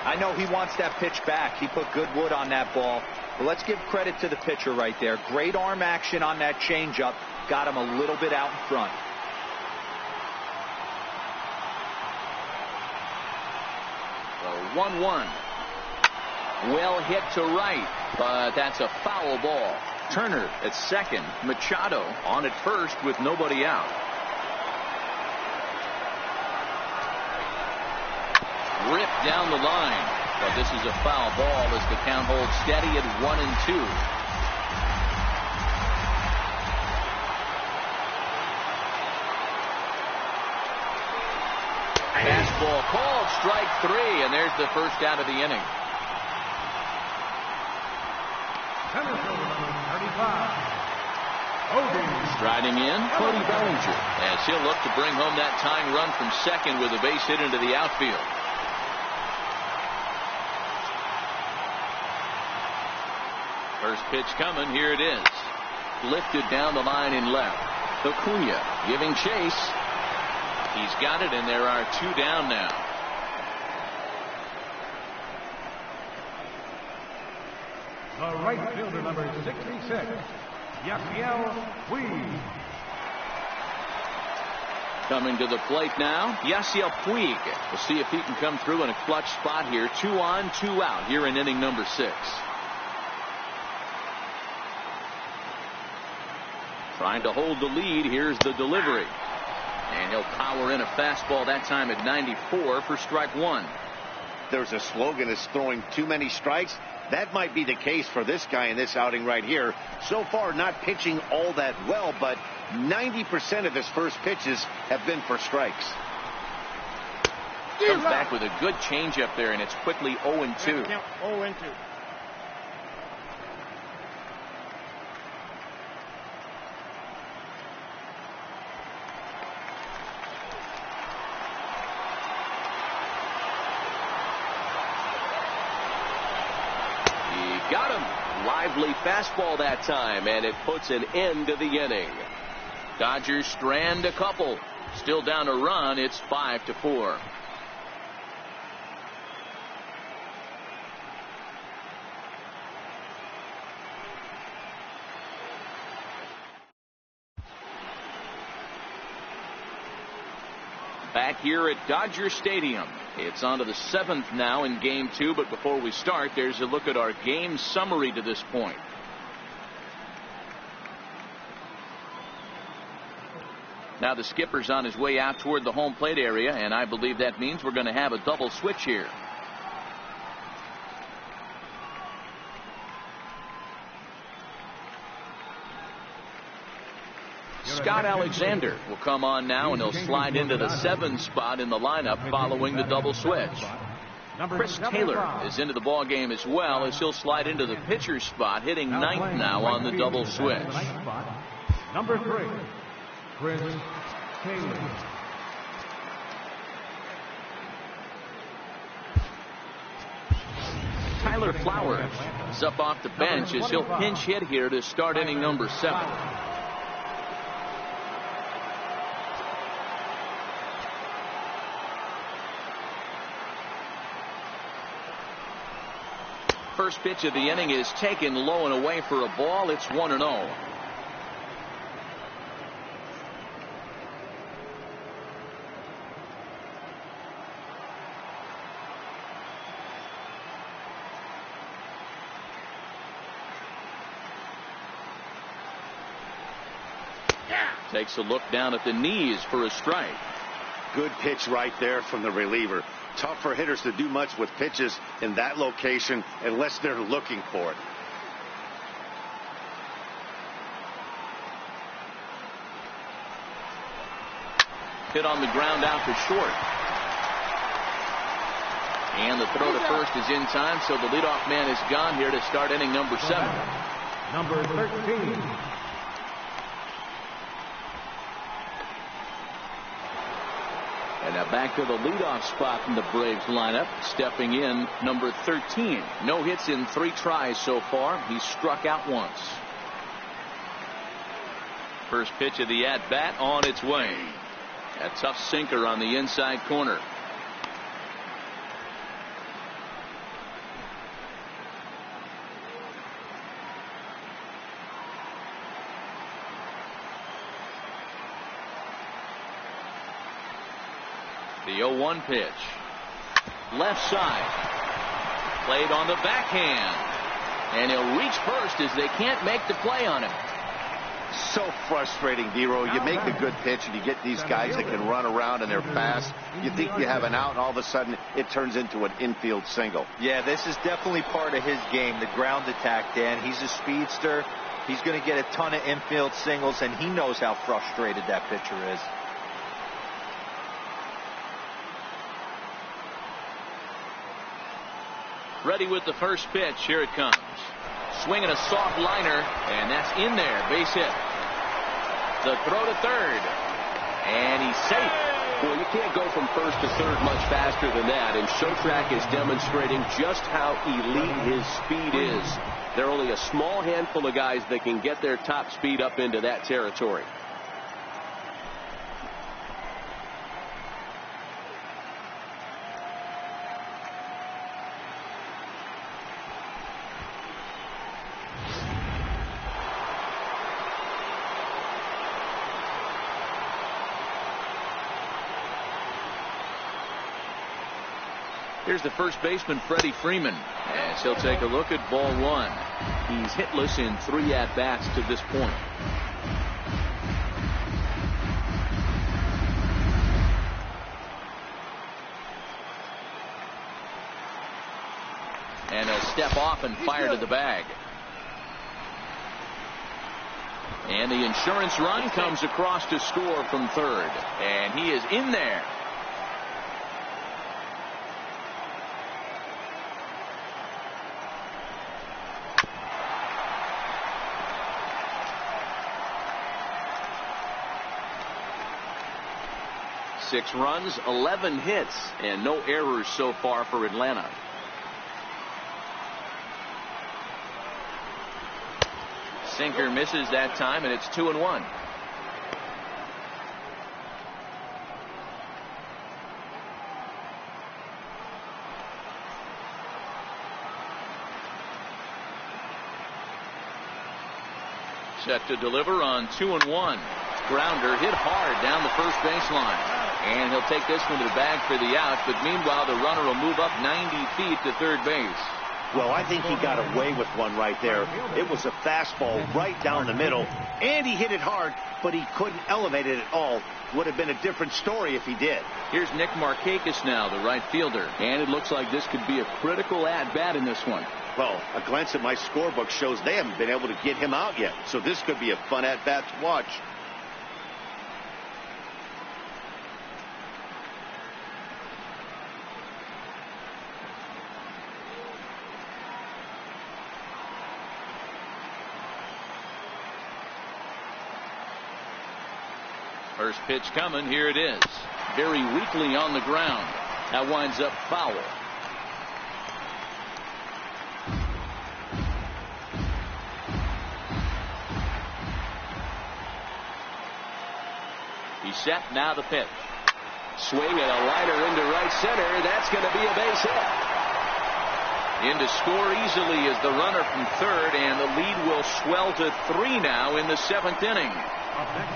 I know he wants that pitch back. He put good wood on that ball. But let's give credit to the pitcher right there. Great arm action on that changeup. Got him a little bit out in front. The 1-1. Well hit to right, but that's a foul ball. Turner at second. Machado on at first with nobody out. Ripped down the line, but this is a foul ball as the count holds steady at 1-2. Fastball called, strike 3, and there's the first out of the inning. Striding in, Cody Bellinger, as he'll look to bring home that tying run from second with a base hit into the outfield. First pitch coming, here it is. Lifted down the line in left. Acuna giving chase. He's got it, and there are 2 down now. The right fielder, number 66, Yasiel Puig. Coming to the plate now, Yasiel Puig. We'll see if he can come through in a clutch spot here. 2 on, 2 out here in inning number 6. Trying to hold the lead. Here's the delivery. And he'll power in a fastball that time at 94 for strike 1. There's a slogan as throwing too many strikes. That might be the case for this guy in this outing right here. So far, not pitching all that well, but 90% of his first pitches have been for strikes. Comes back with a good changeup there, and it's quickly 0-2. 0-2. Got him. Lively fastball that time, and it puts an end to the inning. Dodgers strand a couple. Still down a run. It's 5-4. Back here at Dodger Stadium. It's on to the 7th now in Game 2. But before we start, there's a look at our game summary to this point. Now the skipper's on his way out toward the home plate area, and I believe that means we're going to have a double switch here. Scott Alexander will come on now, and he'll slide into the 7 spot in the lineup following the double switch. Chris Taylor is into the ball game as well, as he'll slide into the pitcher spot, hitting 9th now on the double switch. Number 3, Chris Taylor. Tyler Flowers is up off the bench as he'll pinch hit here to start inning number 7. First pitch of the inning is taken low and away for a ball. It's 1-0. Takes a look down at the knees for a strike. Good pitch right there from the reliever. Tough for hitters to do much with pitches in that location unless they're looking for it. Hit on the ground out to short. And the throw to first is in time, so the leadoff man is gone here to start inning number 7. Number 13. And now back to the leadoff spot in the Braves lineup. Stepping in, number 13. No hits in 3 tries so far. He's struck out once. First pitch of the at-bat on its way. A tough sinker on the inside corner. The 0-1 pitch. Left side. Played on the backhand. And he'll reach first as they can't make the play on him. So frustrating, Dero. You make the good pitch and you get these guys that can run around and they're fast. You think you have an out, and all of a sudden it turns into an infield single. Yeah, this is definitely part of his game, the ground attack, Dan. He's a speedster. He's going to get a ton of infield singles, and he knows how frustrated that pitcher is. Ready with the first pitch. Here it comes. Swinging a soft liner, and that's in there. Base hit. The throw to third. And he's safe. Well, you can't go from first to third much faster than that, and Showtrack is demonstrating just how elite his speed is. There are only a small handful of guys that can get their top speed up into that territory. Here's the first baseman, Freddie Freeman, as he'll take a look at ball 1. He's hitless in 3 at-bats to this point. And he'll step off and fire to the bag. And the insurance run comes across to score from third. And he is in there. Six runs, 11 hits, and no errors so far for Atlanta. Sinker misses that time, and it's 2-1. Set to deliver on 2-1. Grounder hit hard down the first baseline. And he'll take this one to the bag for the out. But meanwhile, the runner will move up 90 feet to third base. Well, I think he got away with one right there. It was a fastball right down the middle, and he hit it hard, but he couldn't elevate it at all. Would have been a different story if he did. Here's Nick Markakis now, the right fielder. And it looks like this could be a critical at-bat in this one. Well, a glance at my scorebook shows they haven't been able to get him out yet, so this could be a fun at-bat to watch. First pitch coming. Here it is. Very weakly on the ground. That winds up foul. He's set. Now the pitch. Swing and a liner into right center. That's going to be a base hit. In to score easily is the runner from third, and the lead will swell to 3 now in the 7th inning.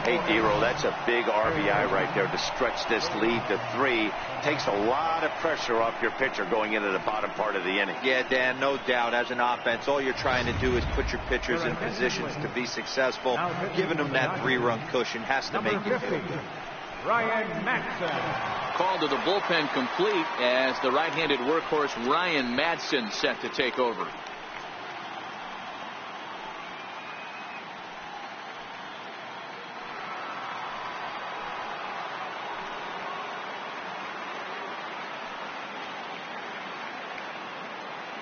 Hey, Dero, that's a big RBI right there to stretch this lead to 3. Takes a lot of pressure off your pitcher going into the bottom part of the inning. Yeah, Dan, no doubt. As an offense, all you're trying to do is put your pitchers in positions to be successful. Giving them that 3-run cushion has to make you feel good. Ryan Madson. Call to the bullpen complete as the right-handed workhorse Ryan Madson set to take over.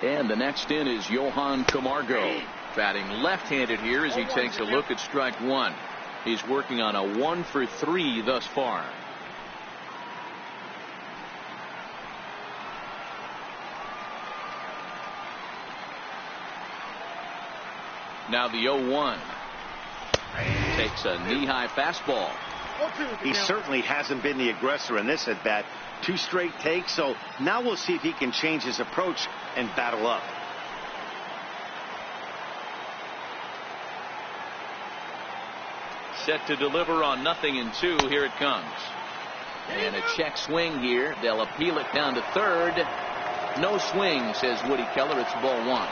And the next in is Johan Camargo, batting left-handed here as he takes a look at strike 1. He's working on a 1 for 3 thus far. Now the 0-1. Takes a knee-high fastball. He certainly hasn't been the aggressor in this at-bat. 2 straight takes, so now we'll see if he can change his approach and battle up. Set to deliver on 0-2. Here it comes. And a check swing here. They'll appeal it down to third. No swing, says Woody Keller. It's ball 1.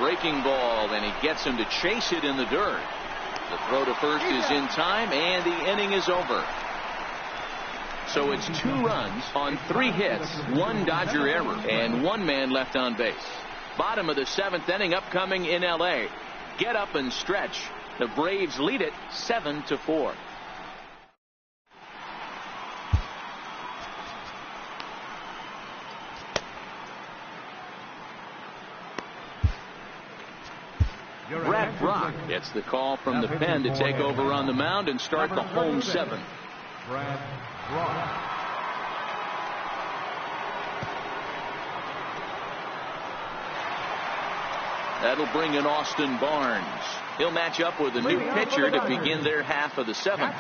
Breaking ball, and he gets him to chase it in the dirt. The throw to first is in time, and the inning is over. So it's 2 runs on 3 hits, 1 Dodger error, and 1 man left on base. Bottom of the 7th inning upcoming in L.A. Get up and stretch. The Braves lead it 7-4. Brad Brock gets the call from the pen to take over on the mound and start the home 7th. Brad Brock. That'll bring in Austin Barnes. He'll match up with a new pitcher to begin their half of the 7th.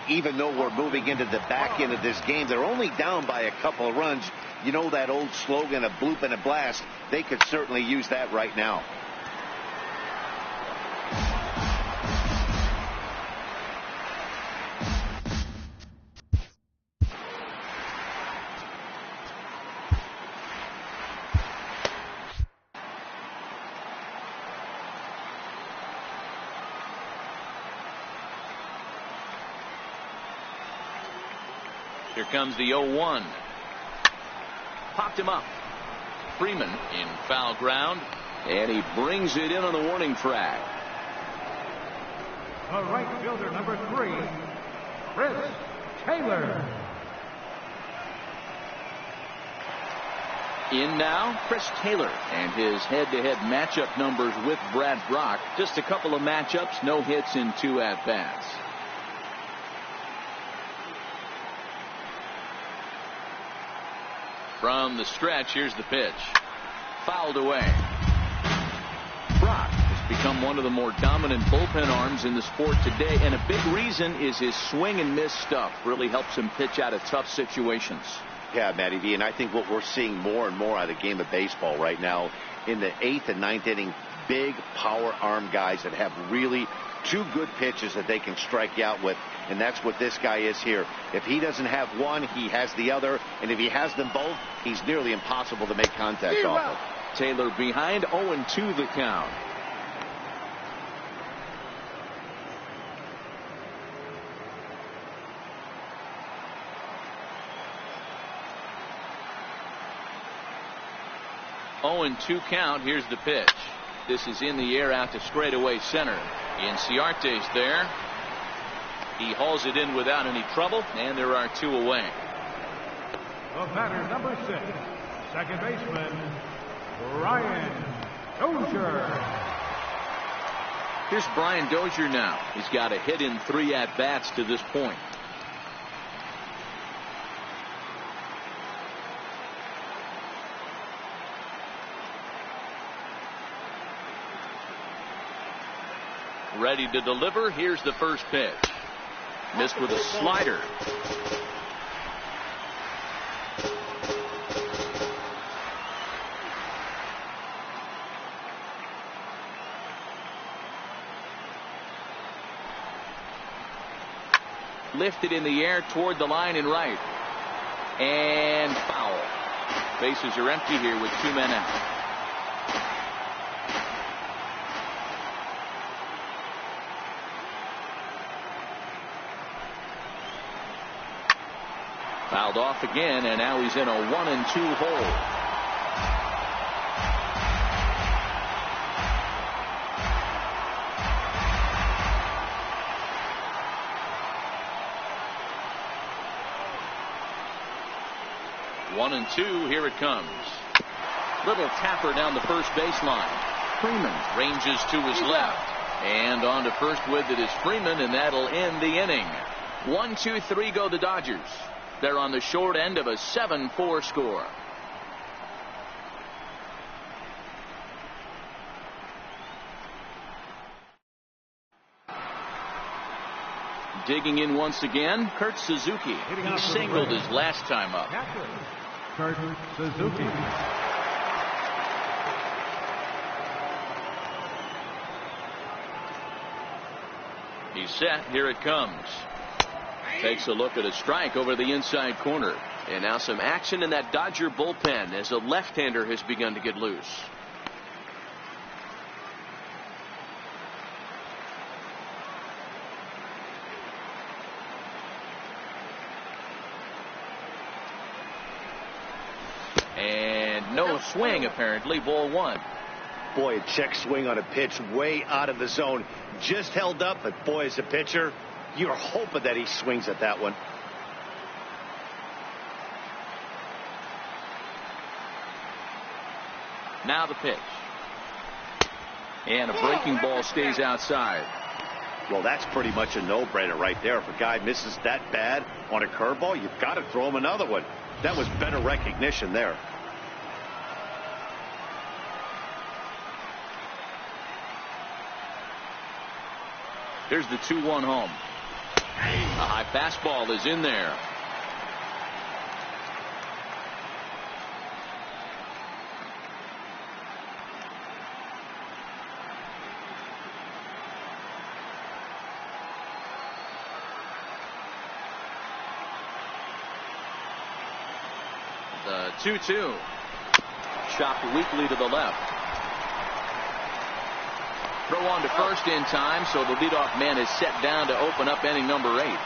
Even though we're moving into the back end of this game, they're only down by a couple of runs. You know that old slogan, a bloop and a blast. They could certainly use that right now. Here comes the 0-1. Popped him up. Freeman in foul ground, and he brings it in on the warning track. The right fielder, number 3, Chris Taylor. In now, Chris Taylor and his head-to-head matchup numbers with Brad Brock. Just a couple of matchups, no hits in 2 at-bats. From the stretch, here's the pitch. Fouled away. Brock has become one of the more dominant bullpen arms in the sport today, and a big reason is his swing and miss stuff. Really helps him pitch out of tough situations. Yeah, Matty V, and I think what we're seeing more and more out of the game of baseball right now, in the 8th and 9th inning, big power arm guys that have really two good pitches that they can strike you out with, and that's what this guy is here. If he doesn't have one, he has the other, and if he has them both, he's nearly impossible to make contact off of. Taylor behind, 0-2 the count. Oh, and 2 count. Here's the pitch. This is in the air out to straightaway center. Inciarte's there. He hauls it in without any trouble, and there are 2 away. The batter, number 6, second baseman, Brian Dozier. Here's Brian Dozier now. He's got a hit in 3 at-bats to this point. Ready to deliver. Here's the first pitch. Missed with a slider. Lifted in the air toward the line and right. And foul. Bases are empty here with 2 men out. Fouled off again, and now he's in a 1-2 hole. One and two, here it comes. Little tapper down the first baseline. Freeman ranges to his left. And on to first with it is Freeman, and that'll end the inning. 1-2-3 go the Dodgers. They're on the short end of a 7-4 score. Digging in once again, Kurt Suzuki. He singled his last time up. Kurt Suzuki. He's set. Here it comes. Takes a look at a strike over the inside corner. And now some action in that Dodger bullpen as a left-hander has begun to get loose. And no swing, apparently. Ball one. Boy, a check swing on a pitch way out of the zone. Just held up, but boy, as a pitcher, you're hoping that he swings at that one. Now the pitch. And a breaking ball stays outside. Well, that's pretty much a no-brainer right there. If a guy misses that bad on a curveball, you've got to throw him another one. That was better recognition there. Here's the 2-1 home. A high fastball is in there. The 2-2. Chopped weakly to the left. Throw on to first in time, so the leadoff man is set down to open up inning number 8.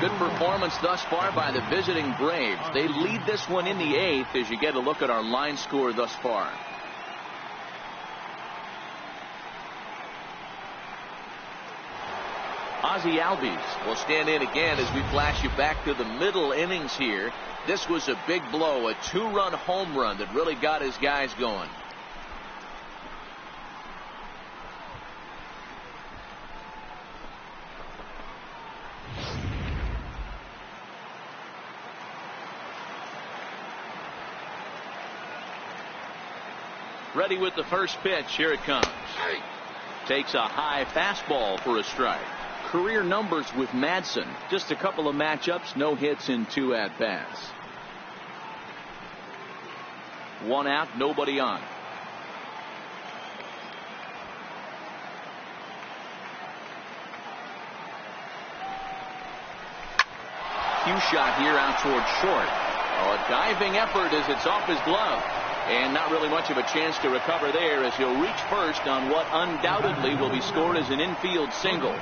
Good performance thus far by the visiting Braves. They lead this one in the 8th as you get a look at our line score thus far. Ozzie Albies will stand in again as we flash you back to the middle innings here. This was a big blow, a 2-run home run that really got his guys going. Ready with the first pitch. Here it comes. Takes a high fastball for a strike. Career numbers with Madsen. Just a couple of matchups, no hits in 2 at-bats. 1 out, nobody on. Cue shot here out toward short. Oh, a diving effort as it's off his glove. And not really much of a chance to recover there as he'll reach first on what undoubtedly will be scored as an infield single.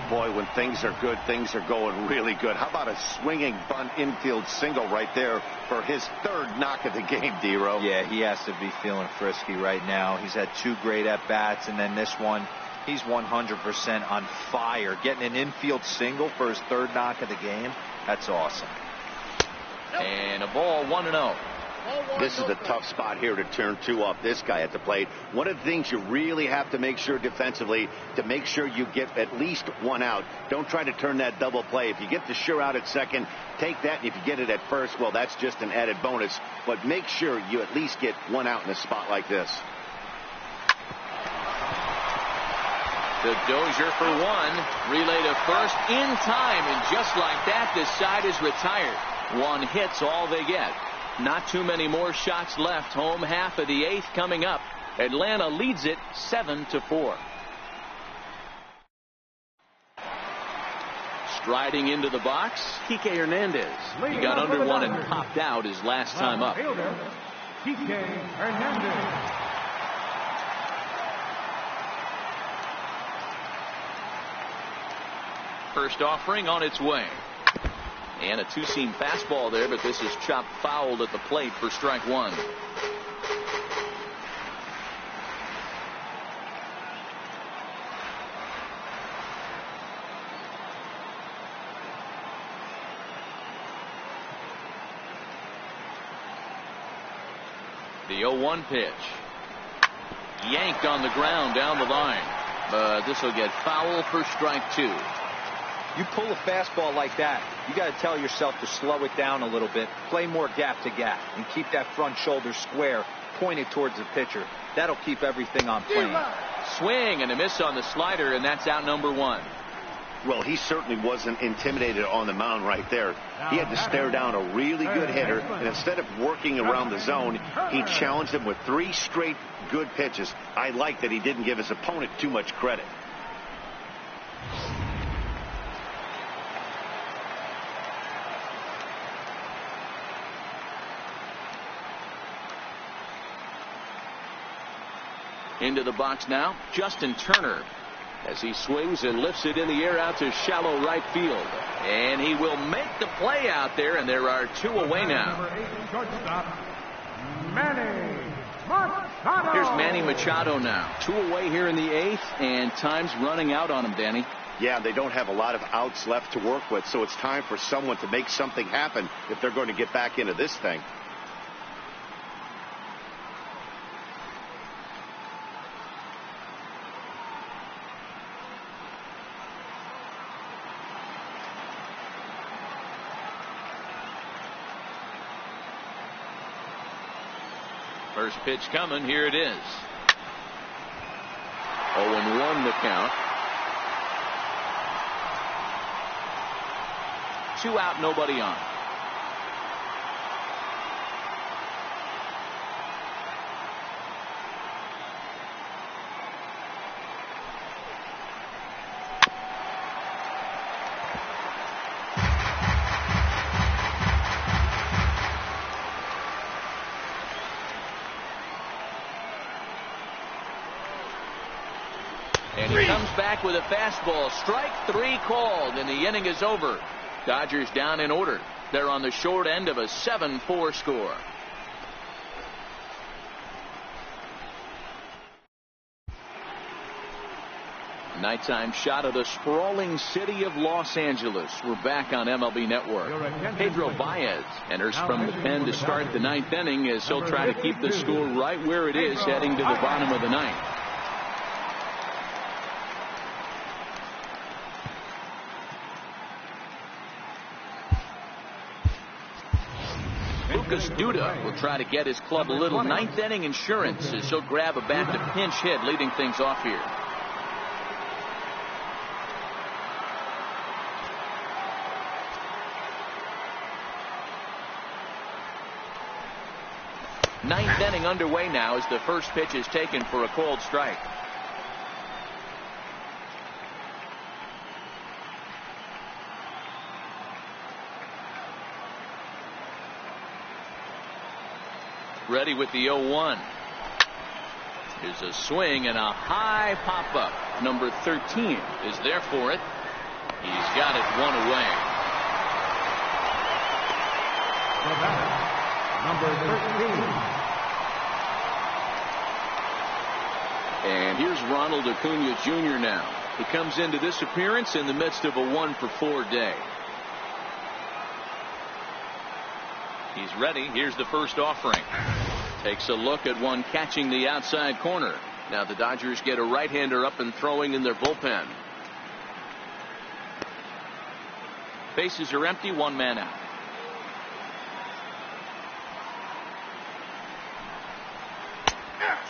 Boy, when things are good, things are going really good. How about a swinging bunt infield single right there for his 3rd knock of the game, D-Row? Yeah, he has to be feeling frisky right now. He's had 2 great at-bats, and then this one, he's 100% on fire. Getting an infield single for his 3rd knock of the game, that's awesome. And a ball, 1-0. This is a tough spot here to turn 2 off this guy at the plate. One of the things you really have to make sure defensively, to make sure you get at least 1 out. Don't try to turn that double play. If you get the sure out at second, take that. And if you get it at first, well, that's just an added bonus. But make sure you at least get 1 out in a spot like this. The Dozier for 1. Relay to first in time. And just like that, this side is retired. 1 hit's all they get. Not too many more shots left. Home half of the 8th coming up. Atlanta leads it 7-4. Striding into the box, Kike Hernandez. He got under 1 and popped out his last time up. Kike Hernandez. First offering on its way. And a 2-seam fastball there, but this is chopped fouled at the plate for strike 1. The 0-1 pitch. Yanked on the ground down the line. But this will get foul for strike 2. You pull a fastball like that, you got to tell yourself to slow it down a little bit, play more gap to gap, and keep that front shoulder square, pointed towards the pitcher. That'll keep everything on plane. Swing and a miss on the slider, and that's out number 1. Well, he certainly wasn't intimidated on the mound right there. He had to stare down a really good hitter, and instead of working around the zone, he challenged him with 3 straight good pitches. I like that he didn't give his opponent too much credit. Into the box now, Justin Turner, as he swings and lifts it in the air out to shallow right field. And he will make the play out there, and there are 2 away now. Here's Manny Machado now. 2 away here in the 8th, and time's running out on him, Danny. Yeah, they don't have a lot of outs left to work with, so it's time for someone to make something happen if they're going to get back into this thing. First pitch coming. Here it is. 0-1 the count. 2 out, nobody on. And he comes back with a fastball. Strike 3 called, and the inning is over. Dodgers down in order. They're on the short end of a 7-4 score. Nighttime shot of the sprawling city of Los Angeles. We're back on MLB Network. Pedro Baez enters from the pen to start the 9th inning as he'll try to keep the score right where it is heading to the bottom of the 9th. Lucas Duda will try to get his club a little 9th inning insurance as he'll grab a bat to pinch hit, leading things off here. Ninth inning underway now as the first pitch is taken for a cold strike. Ready with the 0-1. Here's a swing and a high pop-up. Number 13 is there for it. He's got it one away. Number 13. And here's Ronald Acuna Jr. now. He comes into this appearance in the midst of a 1-for-4 day. He's ready. Here's the first offering. Takes a look at one catching the outside corner. Now the Dodgers get a right-hander up and throwing in their bullpen. Bases are empty, one man out.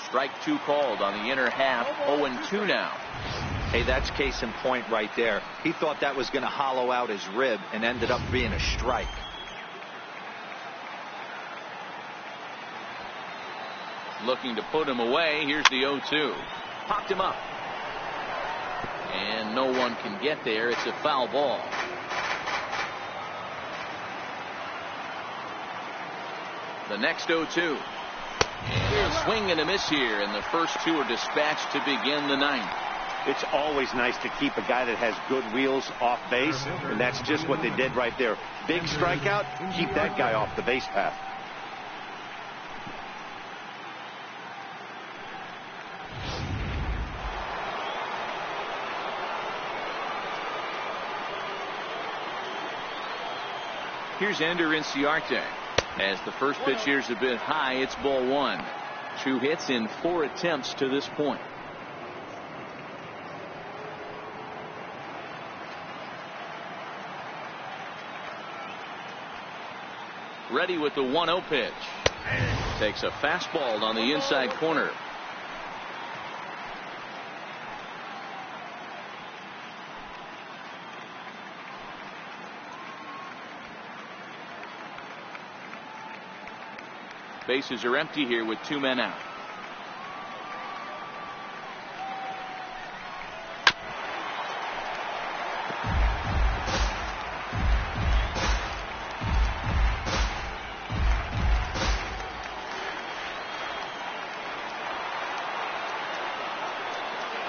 Strike two called on the inner half. 0-2 now. Hey, that's case in point right there. He thought that was going to hollow out his rib and ended up being a strike. Looking to put him away. Here's the 0-2. Popped him up. And no one can get there. It's a foul ball. The next 0-2. And a swing and a miss here, and the first two are dispatched to begin the ninth. It's always nice to keep a guy that has good wheels off base, and that's just what they did right there. Big strikeout, keep that guy off the base path. Here's Ender Inciarte. As the first pitch here's a bit high, it's ball one. 2 hits in 4 attempts to this point. Ready with the 1-0 pitch. Takes a fastball on the inside corner. Bases are empty here with 2 men out.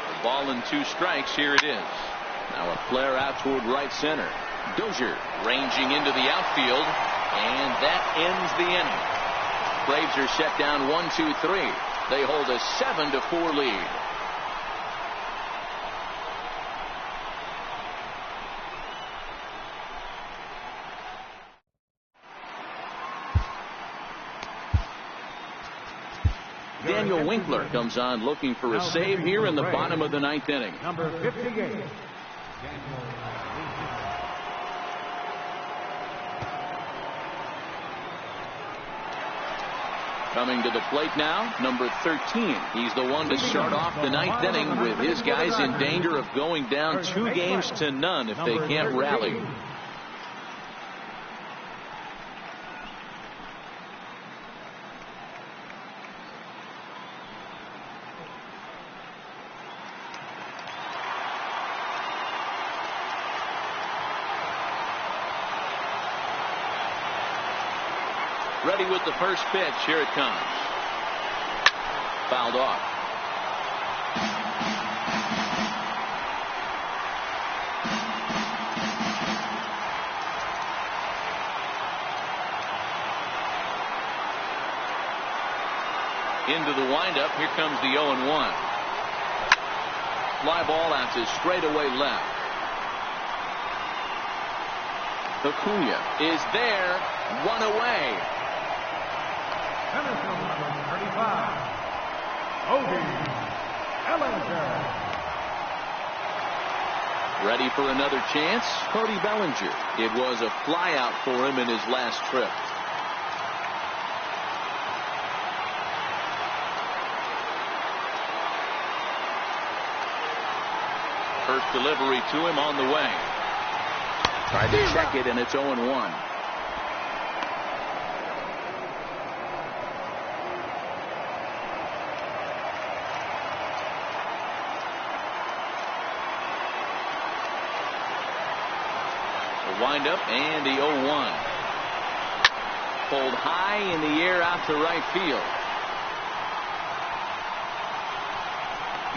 A ball and 2 strikes. Here it is. Now a flare out toward right center. Dozier ranging into the outfield, and that ends the inning. Braves are set down 1-2-3. They hold a 7-4 lead. Daniel Winkler comes on looking for a save here in the bottom of the 9th inning. Number 58. Coming to the plate now, number 13. He's the one to start off the 9th inning with his guys in danger of going down 2 games to none if they can't rally. Ready with the first pitch. Here it comes. Fouled off. Into the windup. Here comes the 0-1. Fly ball out to straightaway left. Acuna is there. 1 away. Number 35. Ready for another chance? Cody Bellinger. It was a flyout for him in his last trip. First delivery to him on the way. Tried to check it, and it's 0-1. The windup and the 0-1. Pulled high in the air out to right field.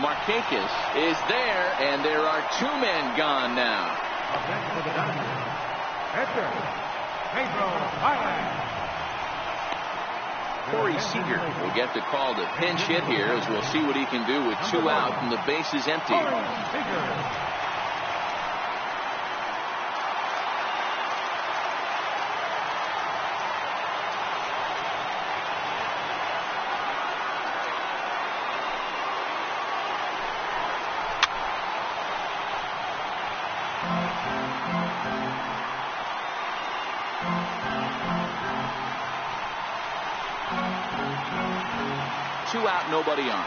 Markakis is there, and there are 2 men gone now. Corey Seager will get the call to pinch hit here, as we'll see what he can do with 2 out and the bases empty. 2 out, nobody on.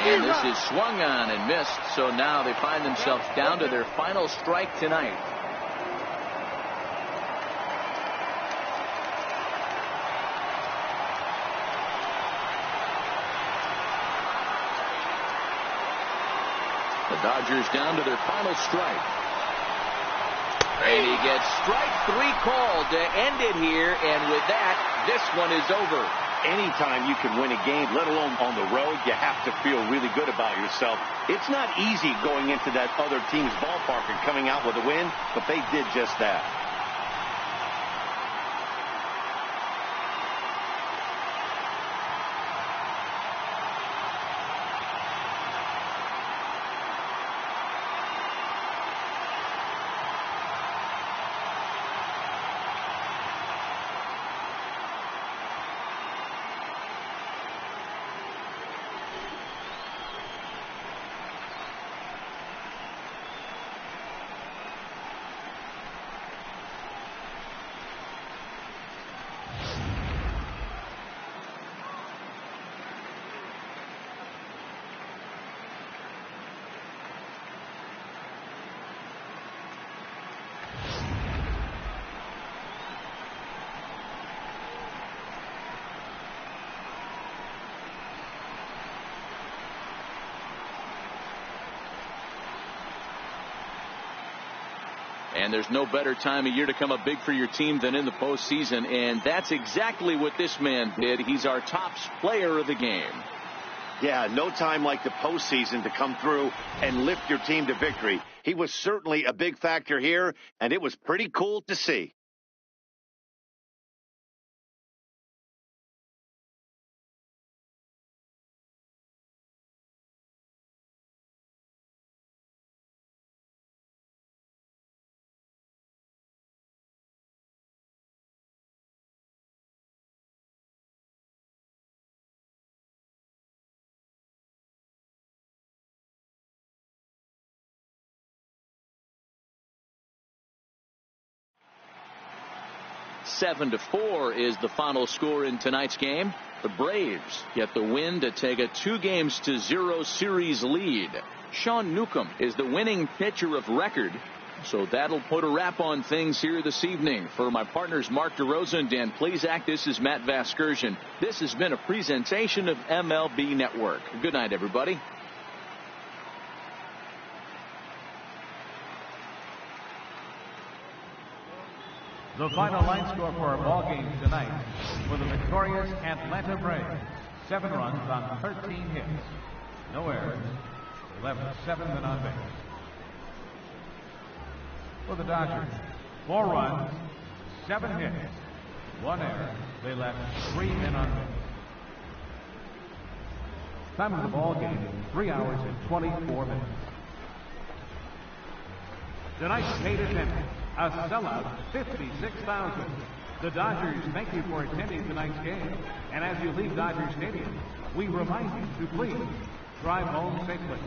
And this is swung on and missed, so now they find themselves down to their final strike tonight. The Dodgers down to their final strike. And he gets strike 3 called to end it here, and with that, this one is over. Anytime you can win a game, let alone on the road, you have to feel really good about yourself. It's not easy going into that other team's ballpark and coming out with a win, but they did just that. And there's no better time of year to come up big for your team than in the postseason, and that's exactly what this man did. He's our top player of the game. Yeah, no time like the postseason to come through and lift your team to victory. He was certainly a big factor here, and it was pretty cool to see. Seven to 4 is the final score in tonight's game. The Braves get the win to take a 2-0 series lead. Sean Newcomb is the winning pitcher of record, so that'll put a wrap on things here this evening. For my partners Mark DeRosa and Dan Plesac, this is Matt Vasgersian. This has been a presentation of MLB Network. Good night, everybody. The final line score for our ball game tonight for the victorious Atlanta Braves: 7 runs on 13 hits, no errors. They left 7 men on base. For the Dodgers, 4 runs, 7 hits, 1 error. They left 3 men on base. Time of the ball game: 3 hours and 24 minutes. Tonight's paid attendance, a sellout, 56,000. The Dodgers thank you for attending tonight's game. And as you leave Dodger Stadium, we remind you to please drive home safely.